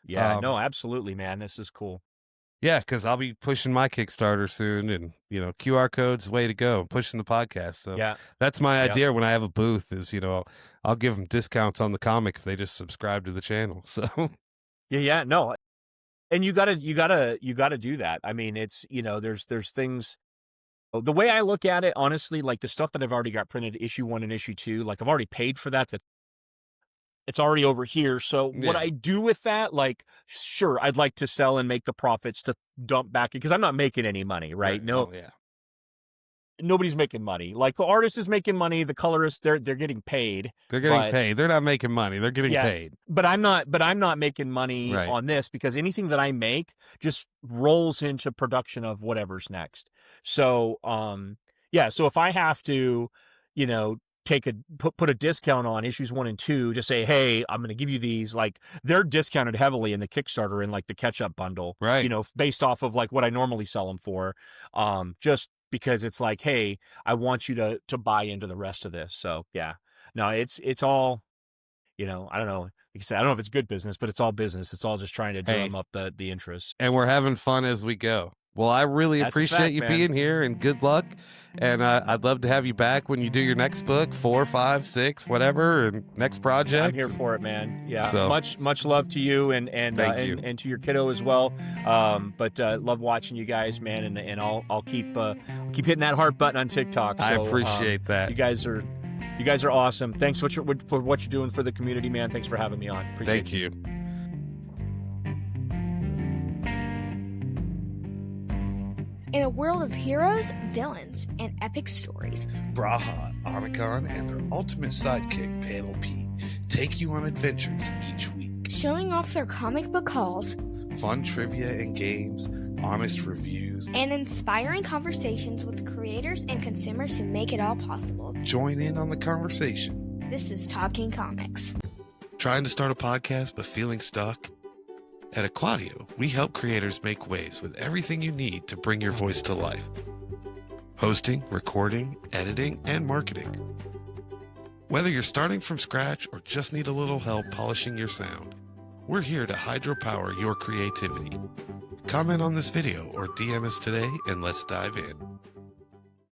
No, absolutely, man. This is cool. Yeah, because I'll be pushing my Kickstarter soon, and QR code's the way to go. I'm pushing the podcast, so that's my idea. When I have a booth, is I'll give them discounts on the comic if they just subscribe to the channel. So no, and you gotta do that. I mean, it's there's things. The way I look at it, honestly, like the stuff that I've already got printed, issue 1 and issue 2, like I've already paid for that. It's already over here. So what I do with that, like, sure, I'd like to sell and make the profits to dump back, because I'm not making any money, right? No, nobody's making money. Like the artist is making money, the colorist, they're getting paid. They're getting paid. They're not making money. They're getting paid. But I'm not making money on this, because anything that I make just rolls into production of whatever's next. So, so if I have to, put a discount on issues 1 and 2 to say, hey, I'm going to give you these, like they're discounted heavily in the Kickstarter in like the catch-up bundle, right? Based off of like what I normally sell them for, just because it's like, hey, I want you to buy into the rest of this. So no, it's all, I don't know. Like I said, I don't know if it's good business, but it's all business. It's all just trying to drum up the interest. And we're having fun as we go. Well, I really appreciate you being here, and good luck. And I'd love to have you back when you do your next book, 4, 5, 6, whatever, and next project. I'm here for it, man. Yeah, so, much love to you and to your kiddo as well. But love watching you guys, man. And I'll keep hitting that heart button on TikTok. So, I appreciate that. You guys are awesome. Thanks for what you're doing for the community, man. Thanks for having me on. Appreciate you. Thank you. In a world of heroes, villains, and epic stories, Braha, Anakan, and their ultimate sidekick, Panel Pete, take you on adventures each week. showing off their comic book hauls, Fun trivia and games, honest reviews, and inspiring conversations with creators and consumers who make it all possible. Join in on the conversation. This is Talking Comics. Trying to start a podcast but feeling stuck? At Aquadio, we help creators make waves with everything you need to bring your voice to life. Hosting, recording, editing, and marketing. Whether you're starting from scratch or just need a little help polishing your sound, we're here to hydropower your creativity. Comment on this video or DM us today and let's dive in.